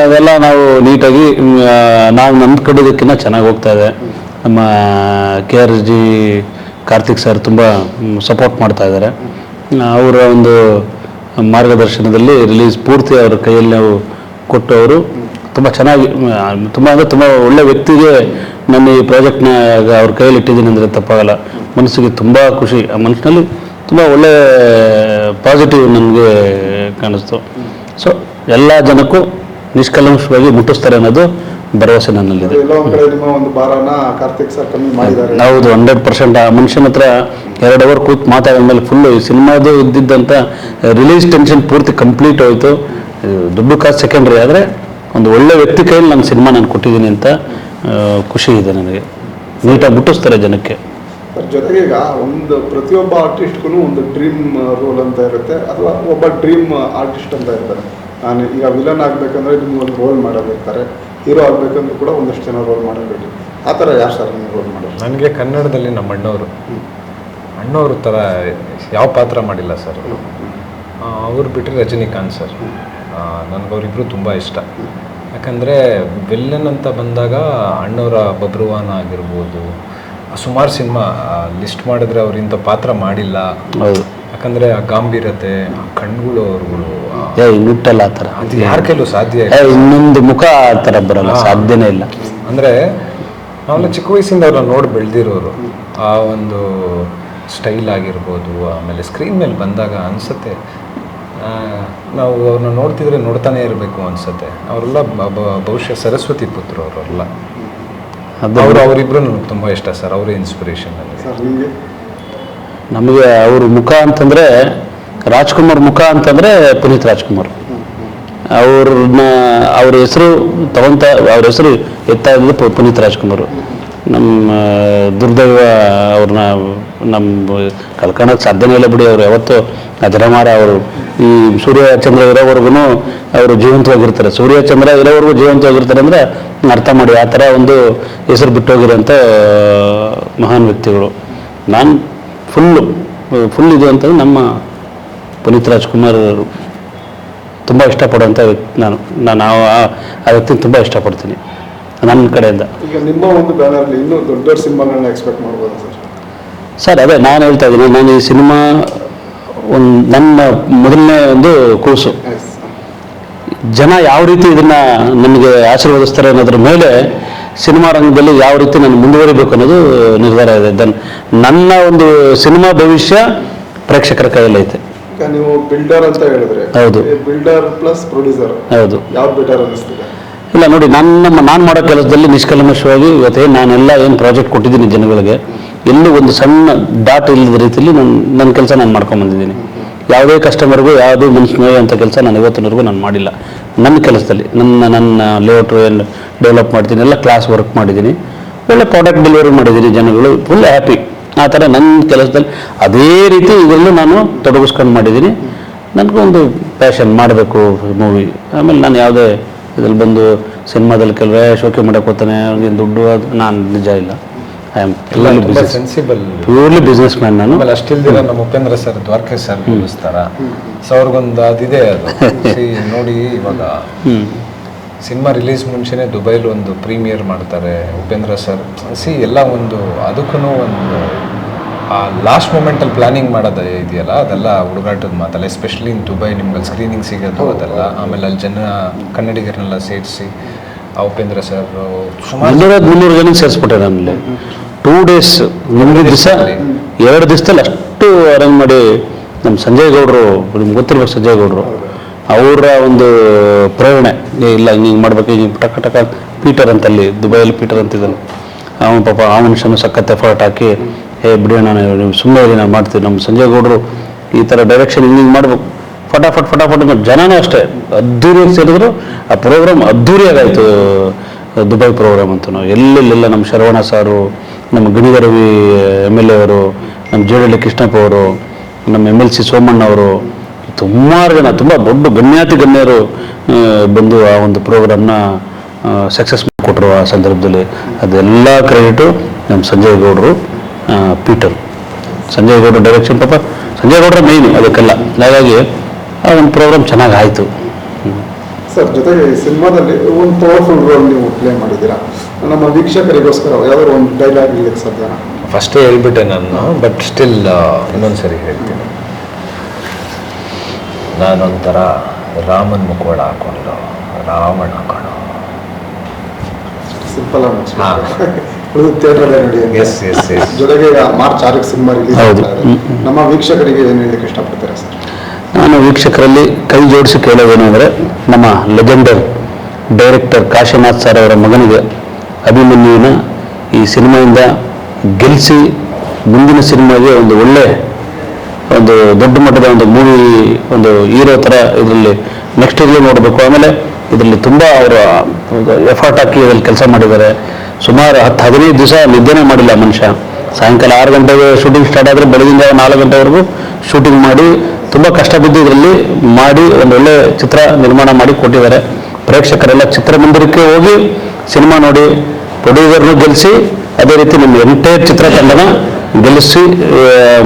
ಅದೆಲ್ಲ ನಾವು ನೀಟಾಗಿ ನಾವು ನಂಬ್ಕೊಂಡಿದ್ದಕ್ಕಿಂತ ಚೆನ್ನಾಗಿ ಹೋಗ್ತಾ ಇದೆ. ನಮ್ಮ KRG ಕಾರ್ತಿಕ್ ಸರ್ ತುಂಬ ಸಪೋರ್ಟ್ ಮಾಡ್ತಾ ಇದ್ದಾರೆ. ಅವರ ಒಂದು ಮಾರ್ಗದರ್ಶನದಲ್ಲಿ ರಿಲೀಸ್ ಪೂರ್ತಿ ಅವರ ಕೈಯಲ್ಲಿ ನಾವು ಕೊಟ್ಟು ಅವರು ತುಂಬ ಚೆನ್ನಾಗಿ ತುಂಬ ಒಳ್ಳೆ ವ್ಯಕ್ತಿಗೆ ನನ್ನ ಈ ಪ್ರಾಜೆಕ್ಟ್ನ ಅವ್ರ ಕೈಯಲ್ಲಿ ಇಟ್ಟಿದ್ದೀನಿ ಅಂದರೆ ತಪ್ಪಾಗಲ್ಲ. ಮನಸ್ಸಿಗೆ ತುಂಬ ಖುಷಿ, ಆ ಮನಸ್ಸಿನಲ್ಲಿ ತುಂಬ ಒಳ್ಳೆ ಪಾಸಿಟಿವ್ ನನಗೆ ಕಾಣಿಸ್ತು. ಸೊ ಎಲ್ಲ ಜನಕ್ಕೂ ನಿಷ್ಕಲ್ಮಶವಾಗಿ ಮುಟ್ಟಿಸ್ತಾರೆ ಅನ್ನೋದು ಭರವಸೆ ನನ್ನಲ್ಲಿದೆ. ಹೌದು, 100%. ಆ ಮನುಷ್ಯನ ಹತ್ರ 2 ಅವರ್ ಕೂತು ಮಾತಾಡಿದ ಮೇಲೆ ಫುಲ್ಲು ಈ ಸಿನಿಮಾದು ಇದ್ದಿದ್ದಂಥ ರಿಲೀಸ್ ಟೆನ್ಷನ್ ಪೂರ್ತಿ ಕಂಪ್ಲೀಟ್ ಹೋಯಿತು. ದುಡ್ಡು ಕಾಸು ಸೆಕೆಂಡ್ರಿ, ಆದರೆ ಒಂದು ಒಳ್ಳೆ ವ್ಯಕ್ತಿ ಕೈಯಲ್ಲಿ ನಾನು ಸಿನಿಮಾ ನಾನು ಕೊಟ್ಟಿದ್ದೀನಿ ಅಂತ ಖುಷಿ ಇದೆ ನನಗೆ. ನೀಟಾಗಿ ಮುಟ್ಟಿಸ್ತಾರೆ ಜನಕ್ಕೆ. ಜೊತೆಗೆ ಈಗ ಒಂದು ಪ್ರತಿಯೊಬ್ಬ ಆರ್ಟಿಸ್ಟ್ಗೂ ಒಂದು ಡ್ರೀಮ್ ರೋಲ್ ಅಂತ ಇರುತ್ತೆ, ಅಥವಾ ಒಬ್ಬ ಡ್ರೀಮ್ ಆರ್ಟಿಸ್ಟ್ ಅಂತ ಇರ್ತಾರೆ. ನಾನು ಈಗ ವಿಲನ್ ಆಗಬೇಕಂದ್ರೆ ನಿಮ್ಗೆ ಒಂದು ರೋಲ್ ಮಾಡೋದಿರ್ತಾರೆ, ಹೀರೋ ಆಗಬೇಕಂದ್ರೂ ಕೂಡ ಒಂದಷ್ಟು ಜನ ರೋಲ್ ಮಾಡೋದಿಲ್ಲ. ಆ ಥರ ಯಾರು ಸರ್ ನಿಮ್ಗೆ ರೋಲ್ ಮಾಡೋದು? ನನಗೆ ಕನ್ನಡದಲ್ಲಿ ನಮ್ಮ ಅಣ್ಣವರು ಥರ ಯಾವ ಪಾತ್ರ ಮಾಡಿಲ್ಲ ಸರ್. ಅವ್ರು ಬಿಟ್ಟರೆ ರಜನಿಕಾಂತ್ ಸರ್. ನನಗವರಿಬ್ಬರು ತುಂಬ ಇಷ್ಟ. ಯಾಕಂದರೆ ವಿಲ್ಲನ್ ಅಂತ ಬಂದಾಗ ಅಣ್ಣವರ ಬಬ್ರುವಾನ ಆಗಿರ್ಬೋದು, ಸುಮಾರು ಸಿನಿಮಾ ಲಿಸ್ಟ್ ಮಾಡಿದ್ರೆ ಅವ್ರು ಇಂಥ ಪಾತ್ರ ಮಾಡಿಲ್ಲ. ಹೌದು. ಯಾಕಂದರೆ ಆ ಗಾಂಭೀರ್ಯತೆ, ಆ ಕಣ್ಗಳು ಅವ್ರುಗಳು ಮುಟ್ಟಲ್ಲ ಆ ಥರ, ಅದು ಯಾರ ಕೈಲೂ ಸಾಧ್ಯ ಇಲ್ಲ. ಇನ್ನೊಂದು ಮುಖ ಆ ಥರ ಬರಲ್ಲ, ಸಾಧ್ಯನೇ ಇಲ್ಲ. ಅಂದರೆ ನಾವೆಲ್ಲ ಚಿಕ್ಕ ವಯಸ್ಸಿಂದ ಅವ್ರನ್ನ ನೋಡಿ ಬೆಳೆದಿರೋರು. ಆ ಒಂದು ಸ್ಟೈಲ್ ಆಗಿರ್ಬೋದು, ಆಮೇಲೆ ಸ್ಕ್ರೀನ್ ಮೇಲೆ ಬಂದಾಗ ಅನಿಸುತ್ತೆ ನಾವು ಅವ್ರನ್ನ ನೋಡ್ತಿದ್ರೆ ನೋಡ್ತಾನೆ ಇರಬೇಕು ಅನಿಸುತ್ತೆ. ಅವರೆಲ್ಲ ಬಹುಶಃ ಸರಸ್ವತಿ ಪುತ್ರ ಅವರೆಲ್ಲ. ಅವರಿಬ್ಬರು ನನಗೆ ತುಂಬ ಇಷ್ಟ ಸರ್. ಅವರೇ ಇನ್ಸ್ಪಿರೇಷನ್ ನನಗೆ. ನಮಗೆ ಅವ್ರ ಮುಖ ಅಂತಂದರೆ ರಾಜ್ಕುಮಾರ್ ಮುಖ ಅಂತಂದರೆ ಪುನೀತ್ ರಾಜ್ಕುಮಾರ್. ಅವ್ರ ಹೆಸರು ತಗೊಂತ ಅವ್ರ ಹೆಸರು ಎತ್ತಾ ಇದ್ದು ಪುನೀತ್ ರಾಜ್ಕುಮಾರ್. ನಮ್ಮ ದುರ್ದೈವ ಅವ್ರನ್ನ ನಮ್ಮ ಕಳ್ಕೊಳಕ್ಕೆ ಸಾಧ್ಯನೇ ಇಲ್ಲ ಬಿಡಿ. ಅವ್ರು ಯಾವತ್ತೂ ಅಜರಮಾರ. ಅವರು ಈ ಸೂರ್ಯ ಚಂದ್ರ ಇರೋವರೆಗೂ ಅವರು ಜೀವಂತವಾಗಿರ್ತಾರೆ. ಸೂರ್ಯ ಚಂದ್ರ ಇರೋವರೆಗೂ ಜೀವಂತವಾಗಿರ್ತಾರೆ ಅಂದರೆ ಅರ್ಥ ಮಾಡಿ, ಆ ಥರ ಒಂದು ಹೆಸರು ಬಿಟ್ಟೋಗಿರೋಂಥ ಮಹಾನ್ ವ್ಯಕ್ತಿಗಳು. ನಾನು ಫುಲ್ಲು ಫುಲ್ ಇದು ಅಂತಂದ್ರೆ ನಮ್ಮ ಪುನೀತ್ ರಾಜ್ಕುಮಾರ್ ಅವರು ತುಂಬ ಇಷ್ಟಪಡುವಂಥ ವ್ಯಕ್ತಿ. ನಾನು ಆ ವ್ಯಕ್ತಿನ ತುಂಬ ಇಷ್ಟಪಡ್ತೀನಿ ನನ್ನ ಕಡೆಯಿಂದ. ಈಗ ನಿಮ್ಮ ಒಂದು ಬ್ಯಾನರ್ಲಿ ಇನ್ನೂ ದೊಡ್ಡ ದೊಡ್ಡ ಸಿನಿಮಾಗಳನ್ನ ಎಕ್ಸ್ಪೆಕ್ಟ್ ಮಾಡ್ಬೋದು ಸರ್? ಅದೇ ನಾನು ಹೇಳ್ತಾ ಇದ್ದೀನಿ, ನಾನು ಈ ಸಿನಿಮಾ ನನ್ನ ಮೊದಲನೇ ಒಂದು ಕೂಸು. ಜನ ಯಾವ ರೀತಿ ಇದನ್ನು ನಮಗೆ ಆಶೀರ್ವದಿಸ್ತಾರೆ ಅನ್ನೋದ್ರ ಮೇಲೆ ಸಿನಿಮಾ ರಂಗದಲ್ಲಿ ಯಾವ ರೀತಿ ನಾನು ಮುಂದುವರಿಬೇಕು ಅನ್ನೋದು ನಿರ್ಧಾರ ಇದೆ. ನನ್ನ ಒಂದು ಸಿನಿಮಾ ಭವಿಷ್ಯ ಪ್ರೇಕ್ಷಕರ ಕೈಯಲ್ಲೈತೆ. ಈಗ ನೀವು ಬಿಲ್ಡರ್ ಅಂತ ಹೇಳಿದ್ರೆ, ಹೌದು, ಬಿಲ್ಡರ್ ಪ್ಲಸ್ ಪ್ರೊಡ್ಯೂಸರ್, ಹೌದು, ಯಾವ್ದು ಬೆಟರ್ ಅನ್ನಿಸ್ತಿದೆ? ಇಲ್ಲ ನೋಡಿ, ನಾನು ಮಾಡೋ ಕೆಲಸದಲ್ಲಿ ನಿಷ್ಕಲ್ಮಶವಾಗಿ ಇವತ್ತೇ ನಾನೆಲ್ಲ ಏನು ಪ್ರಾಜೆಕ್ಟ್ ಕೊಟ್ಟಿದ್ದೀನಿ ಜನಗಳಿಗೆ, ಎಲ್ಲೂ ಒಂದು ಸಣ್ಣ ಡಾಟ್ ಇಲ್ಲದ ರೀತಿಯಲ್ಲಿ ನನ್ನ ಕೆಲಸ ನಾನು ಮಾಡ್ಕೊಂಡ್ಬಂದಿದ್ದೀನಿ. ಯಾವುದೇ ಕಸ್ಟಮರ್ಗೂ ಯಾವುದೇ ಮನುಷ್ಯ ನೋಯುವಂಥ ಕೆಲಸ ನಾನು ಇವತ್ತಿನವರೆಗೂ ನಾನು ಮಾಡಿಲ್ಲ. ನನ್ನ ಕೆಲಸದಲ್ಲಿ ನನ್ನ ಲೇಔಟ್ ಏನು ಡೆವಲಪ್ ಮಾಡ್ತೀನಿ, ಎಲ್ಲ ಕ್ಲಾಸ್ ವರ್ಕ್ ಮಾಡಿದ್ದೀನಿ, ಒಳ್ಳೆ ಪ್ರಾಡಕ್ಟ್ ಡೆಲಿವರಿ ಮಾಡಿದ್ದೀನಿ, ಜನಗಳು ಫುಲ್ ಹ್ಯಾಪಿ. ಆ ಥರ ನನ್ನ ಕೆಲಸದಲ್ಲಿ ಅದೇ ರೀತಿ ಇದರಲ್ಲೂ ನಾನು ತೊಡಗಿಸ್ಕೊಂಡು ಮಾಡಿದ್ದೀನಿ. ನನಗೊಂದು ಪ್ಯಾಷನ್ ಮಾಡಬೇಕು ಮೂವಿ. ಆಮೇಲೆ ನಾನು ಯಾವುದೇ ಇದ್ರಲ್ಲಿ ಬಂದು ಸಿನಿಮಾದಲ್ಲಿ ಕೆಲವೇ ಶೋಕಿ ಮಾಡೋಕೆ ಹೋಗ್ತಾನೆ, ಅವ್ನಿಗೆ ದುಡ್ಡು, ಅದು ನಾನು ನಿಜ ಇಲ್ಲ. I am sensible, purely business man ನಾನು. ಆಮೇಲೆ ಅಷ್ಟಿಲ್ದಿರ ನಮ್ಮ ಉಪೇಂದ್ರ ಸರ್, ದ್ವಾರಕೇಶ್ ಸರ್ ಕೂರಿಸ್ತಾರ. ಸೊ ಅವ್ರಿಗೊಂದು ಅದಿದೆ ಅದು. ನೋಡಿ, ಇವಾಗ ಸಿನಿಮಾ ರಿಲೀಸ್ ಮುಂಚೆನೆ ದುಬೈಲಿ ಒಂದು ಪ್ರೀಮಿಯರ್ ಮಾಡ್ತಾರೆ ಉಪೇಂದ್ರ ಸರ್. ಎಲ್ಲ ಒಂದು ಅದಕ್ಕೂ ಒಂದು ಲಾಸ್ಟ್ ಮೂಮೆಂಟಲ್ಲಿ ಪ್ಲಾನಿಂಗ್ ಮಾಡೋದು ಇದೆಯಲ್ಲ, ಅದೆಲ್ಲ ಹುಡುಗಾಟದ ಮಾತಲ್ಲ. ಎಸ್ಪೆಷಲಿ ಇನ್ ದುಬೈ ನಿಮ್ಗೆ ಸ್ಕ್ರೀನಿಂಗ್ ಸಿಗೋದು ಅದೆಲ್ಲ. ಆಮೇಲೆ ಅಲ್ಲಿ ಕನ್ನಡಿಗರನ್ನೆಲ್ಲ ಸೇರಿಸಿ ಉಪೇಂದ್ರ ಸರ್ ಸುಮಾರು 200 ಜನಕ್ಕೆ ಸೇರಿಸ್ಬಿಟ್ಟೆ. ನಮ್ಮಲ್ಲಿ 2 days, 2 ದಿವಸ 2 ದಿವಸದಲ್ಲಿ ಅಷ್ಟು ಅರೇಂಜ್ ಮಾಡಿ ನಮ್ಮ ಸಂಜಯ್ ಗೌಡರು, ನಿಮ್ಗೆ ಗೊತ್ತಿರ್ಬೇಕು ಸಂಜಯ್ ಗೌಡರು, ಅವರ ಒಂದು ಪ್ರೇರಣೆ. ಇಲ್ಲ ಹಿಂಗೆ ಮಾಡ್ಬೇಕು, ಹಿಂಗೆ ಟಕ ಟಕ ಪೀಟರ್ ಅಂತಲ್ಲಿ ದುಬೈಯಲ್ಲಿ ಪೀಟರ್ ಅಂತಿದ್ದಾನೆ ಅವನು, ಪಾಪ ಆ ಮನುಷ್ಯನು ಸಖತ್ ಎಫರ್ಟ್ ಹಾಕಿ, ಬಿಡೋಣ ನೀವು ಸುಮ್ಮನೆ ನಾನು ಮಾಡ್ತೀವಿ. ನಮ್ಮ ಸಂಜಯ್ ಗೌಡರು ಈ ಥರ ಡೈರೆಕ್ಷನ್ ಹಿಂಗೆ ಮಾಡ್ಬೇಕು, ಫಟಾಫಟ್ ಜನನೂ ಅಷ್ಟೇ ಅದ್ದೂರಿಯಾಗಿ ಸೇರಿದ್ರು. ಆ ಪ್ರೋಗ್ರಾಮ್ ಅದ್ದೂರಿಯಾಗಾಯಿತು, ದುಬೈ ಪ್ರೋಗ್ರಾಮ್ ಅಂತೂ. ನಾವು ಎಲ್ಲೆಲ್ಲ ನಮ್ಮ ಶರವಣ ಸಾರು, ನಮ್ಮ ಗಣಿಗರವಿ MLA ಅವರು, ನಮ್ಮ ಜೇಡಳ್ಳಿ ಕೃಷ್ಣಪ್ಪ ಅವರು, ನಮ್ಮ MLC ಸೋಮಣ್ಣ ಅವರು, ಸುಮಾರು ಜನ ತುಂಬ ದೊಡ್ಡ ಗಣ್ಯರು ಬಂದು ಆ ಒಂದು ಪ್ರೋಗ್ರಾಮ್ನ ಸಕ್ಸಸ್ ಮಾಡಿಕೊಟ್ರು. ಆ ಸಂದರ್ಭದಲ್ಲಿ ಅದೆಲ್ಲ ಕ್ರೆಡಿಟು ನಮ್ಮ ಸಂಜಯ್ ಗೌಡರು, ಪೀಟರ್. ಸಂಜಯ್ ಗೌಡ್ರ ಡೈರೆಕ್ಷನ್, ಪಾಪ ಸಂಜಯ್ ಗೌಡ್ರ ಮೇಯ್ನು ಅದಕ್ಕೆಲ್ಲ. ಹಾಗಾಗಿ ಆ ಒಂದು ಪ್ರೋಗ್ರಾಮ್ ಚೆನ್ನಾಗಿ ಆಯಿತು. ಸರ್, ಜೊತೆಗೆ ಈ ಸಿನಿಮಾದಲ್ಲಿ ಒಂದು ಪವರ್ಫುಲ್ ರೋಲ್ ನೀವು ಪ್ಲೇ ಮಾಡಿದ್ದೀರಾ. ನಮ್ಮ ವೀಕ್ಷಕರಿಗೋಸ್ಕರ ಯಾವ್ದಾದ್ರು ಒಂದು ಡೈಲಾಗ್ ಇರ್ಲಿಕ್ಕೆ ಸಾಧ್ಯನಾ? ಫಸ್ಟೇ ಹೇಳ್ಬಿಟ್ಟೆ ನಾನು, ಬಟ್ ಸ್ಟಿಲ್ ಇನ್ನೊಂದ್ಸರಿ ಹೇಳ್ತೀನಿ. ನಾನೊಂಥರ ರಾಮನ್ ಮುಖವಾಡ ಹಾಕೊಂಡು ರಾವಣ ಕಣ. ಸಿಂಪಲ್ ಆಗಿ ಥಿಯೇಟರ್ ನೋಡಿ. ಎಸ್. ಜೊತೆಗೆ ಮಾರ್ಚ್ 6ಕ್ಕೆ ಸಿನಿಮಾ ರಿಲೀಸ್ ಆಗ್ತದೆ. ನಮ್ಮ ವೀಕ್ಷಕರಿಗೆ ಏನು ಹೇಳಲಿಕ್ಕೆ ಇಷ್ಟಪಡ್ತೀರಾ ಸರ್? ನಾನು ವೀಕ್ಷಕರಲ್ಲಿ ಕೈ ಜೋಡಿಸಿ ಕೇಳೋದೇನು ಅಂದರೆ, ನಮ್ಮ ಲೆಜೆಂಡರ್ ಡೈರೆಕ್ಟರ್ ಕಾಶಿನಾಥ್ ಸರ್ ಅವರ ಮಗನಿಗೆ ಅಭಿಮನ್ಯುವಿನ ಈ ಸಿನಿಮಾಯಿಂದ ಗೆಲ್ಲಿಸಿ ಮುಂದಿನ ಸಿನಿಮಾಗೆ ಒಂದು ಒಳ್ಳೆ ಒಂದು ದೊಡ್ಡ ಮಟ್ಟದ ಒಂದು ಮೂವಿ, ಒಂದು ಹೀರೋ ಥರ ಇದರಲ್ಲಿ ನೆಕ್ಸ್ಟ್ ಇರಲಿ ನೋಡಬೇಕು. ಆಮೇಲೆ ಇದರಲ್ಲಿ ತುಂಬ ಅವರು ಎಫರ್ಟ್ ಹಾಕಿ ಇದರಲ್ಲಿ ಕೆಲಸ ಮಾಡಿದ್ದಾರೆ. ಸುಮಾರು 10-15 ದಿವಸ ನಿದ್ದೆನೇ ಮಾಡಿಲ್ಲ ಮನುಷ್ಯ. ಸಾಯಂಕಾಲ 6 ಗಂಟೆಗೆ ಶೂಟಿಂಗ್ ಸ್ಟಾರ್ಟ್ ಆದರೆ ಬೆಳಗಿನ 4 ಗಂಟೆವರೆಗೂ ಶೂಟಿಂಗ್ ಮಾಡಿ ತುಂಬ ಕಷ್ಟ ಬಿದ್ದು ಇದರಲ್ಲಿ ಮಾಡಿ ಒಂದು ಒಳ್ಳೆ ಚಿತ್ರ ನಿರ್ಮಾಣ ಮಾಡಿ ಕೊಟ್ಟಿದ್ದಾರೆ. ಪ್ರೇಕ್ಷಕರೆಲ್ಲ ಚಿತ್ರಮಂದಿರಕ್ಕೆ ಹೋಗಿ ಸಿನಿಮಾ ನೋಡಿ ಪ್ರೊಡ್ಯೂಸರ್ನು ಗೆಲ್ಲಿಸಿ, ಅದೇ ರೀತಿ ನಮ್ಮ ಎಂಟೈರ್ ಚಿತ್ರತಂಡನ ಗೆಲ್ಲಿಸಿ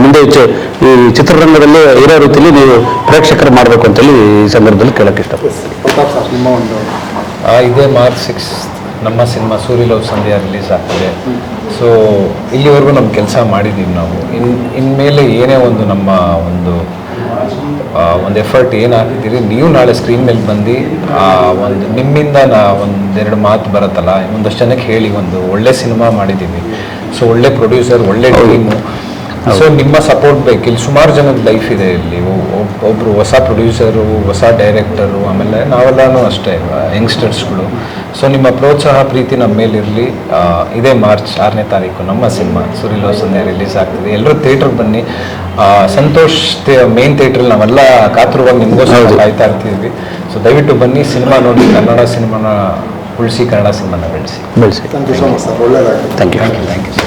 ಮುಂದೆ ಈ ಚಿತ್ರರಂಗದಲ್ಲಿ ಇರೋ ರೀತಿಯಲ್ಲಿ ನೀವು ಪ್ರೇಕ್ಷಕರು ಮಾಡಬೇಕು ಅಂತೇಳಿ ಈ ಸಂದರ್ಭದಲ್ಲಿ ಕೇಳಕ್ಕೆ ಇಷ್ಟಪಡ್ತೀನಿ. ಪ್ರತಾಪ್ ಸರ್, ನಿಮ್ಮ ಒಂದು ಇದೇ ಮಾರ್ಚ್ 6 ನಮ್ಮ ಸಿನಿಮಾ ಸೂರ್ಯ ಲವ್ ಸಂಧ್ಯಾ ರಿಲೀಸ್ ಆಗ್ತದೆ. ಸೊ ಇಲ್ಲಿವರೆಗೂ ನಮ್ಮ ಕೆಲಸ ಮಾಡಿದ್ದೀವಿ ನಾವು. ಇನ್ಮೇಲೆ ಏನೇ ಒಂದು ನಮ್ಮ ಒಂದು ಎಫರ್ಟ್ ಏನು ಹಾಕಿದ್ದೀರಿ, ನೀವು ನಾಳೆ ಸ್ಕ್ರೀನ್ ಮೇಲೆ ಬಂದು ಒಂದು ನಿಮ್ಮಿಂದ ಒಂದೆರಡು ಮಾತು ಬರುತ್ತಲ್ಲ, ಒಂದಷ್ಟು ಜನಕ್ಕೆ ಹೇಳಿ ಒಂದು ಒಳ್ಳೆ ಸಿನಿಮಾ ಮಾಡಿದ್ದೀವಿ. ಸೊ ಒಳ್ಳೆ ಪ್ರೊಡ್ಯೂಸರ್, ಒಳ್ಳೆ ಟೀಮು. ಸೊ ನಿಮ್ಮ ಸಪೋರ್ಟ್ ಬೇಕು. ಇಲ್ಲಿ ಸುಮಾರು ಜನದ ಲೈಫ್ ಇದೆ. ಇಲ್ಲಿ ಒಬ್ಬರು ಹೊಸ ಪ್ರೊಡ್ಯೂಸರು, ಹೊಸ ಡೈರೆಕ್ಟರು, ಆಮೇಲೆ ನಾವೆಲ್ಲನೂ ಅಷ್ಟೇ ಯಂಗ್ಸ್ಟರ್ಸ್ಗಳು. ಸೊ ನಿಮ್ಮ ಪ್ರೋತ್ಸಾಹ ಪ್ರೀತಿ ನಮ್ಮ ಮೇಲಿರಲಿ. ಇದೇ ಮಾರ್ಚ್ 6ನೇ ತಾರೀಕು ನಮ್ಮ ಸಿನಿಮಾ ಸೂರ್ಯ ಲವ್ ಸಂಧ್ಯಾ ರಿಲೀಸ್ ಆಗ್ತದೆ. ಎಲ್ಲರೂ ಥಿಯೇಟ್ರಿಗೆ ಬನ್ನಿ. ಸಂತೋಷ್ ಮೇನ್ ಥಿಯೇಟ್ರಲ್ಲಿ ನಾವೆಲ್ಲ ಕಾತುರವಾಗಿ ನಿಮಗೋಸ್ಕರ ಕಾಯ್ತಾ ಇರ್ತೀವಿ. ಸೊ ದಯವಿಟ್ಟು ಬನ್ನಿ, ಸಿನಿಮಾ ನೋಡಿ, ಕನ್ನಡ ಸಿನಿಮಾನ ಉಳಿಸಿ, ಕನ್ನಡ ಸಿನಿಮಾನ ಬೆಳೆಸಿ. Thank you so much sir. ಒಳ್ಳೆಯದಾಗಲಿ. Thank you.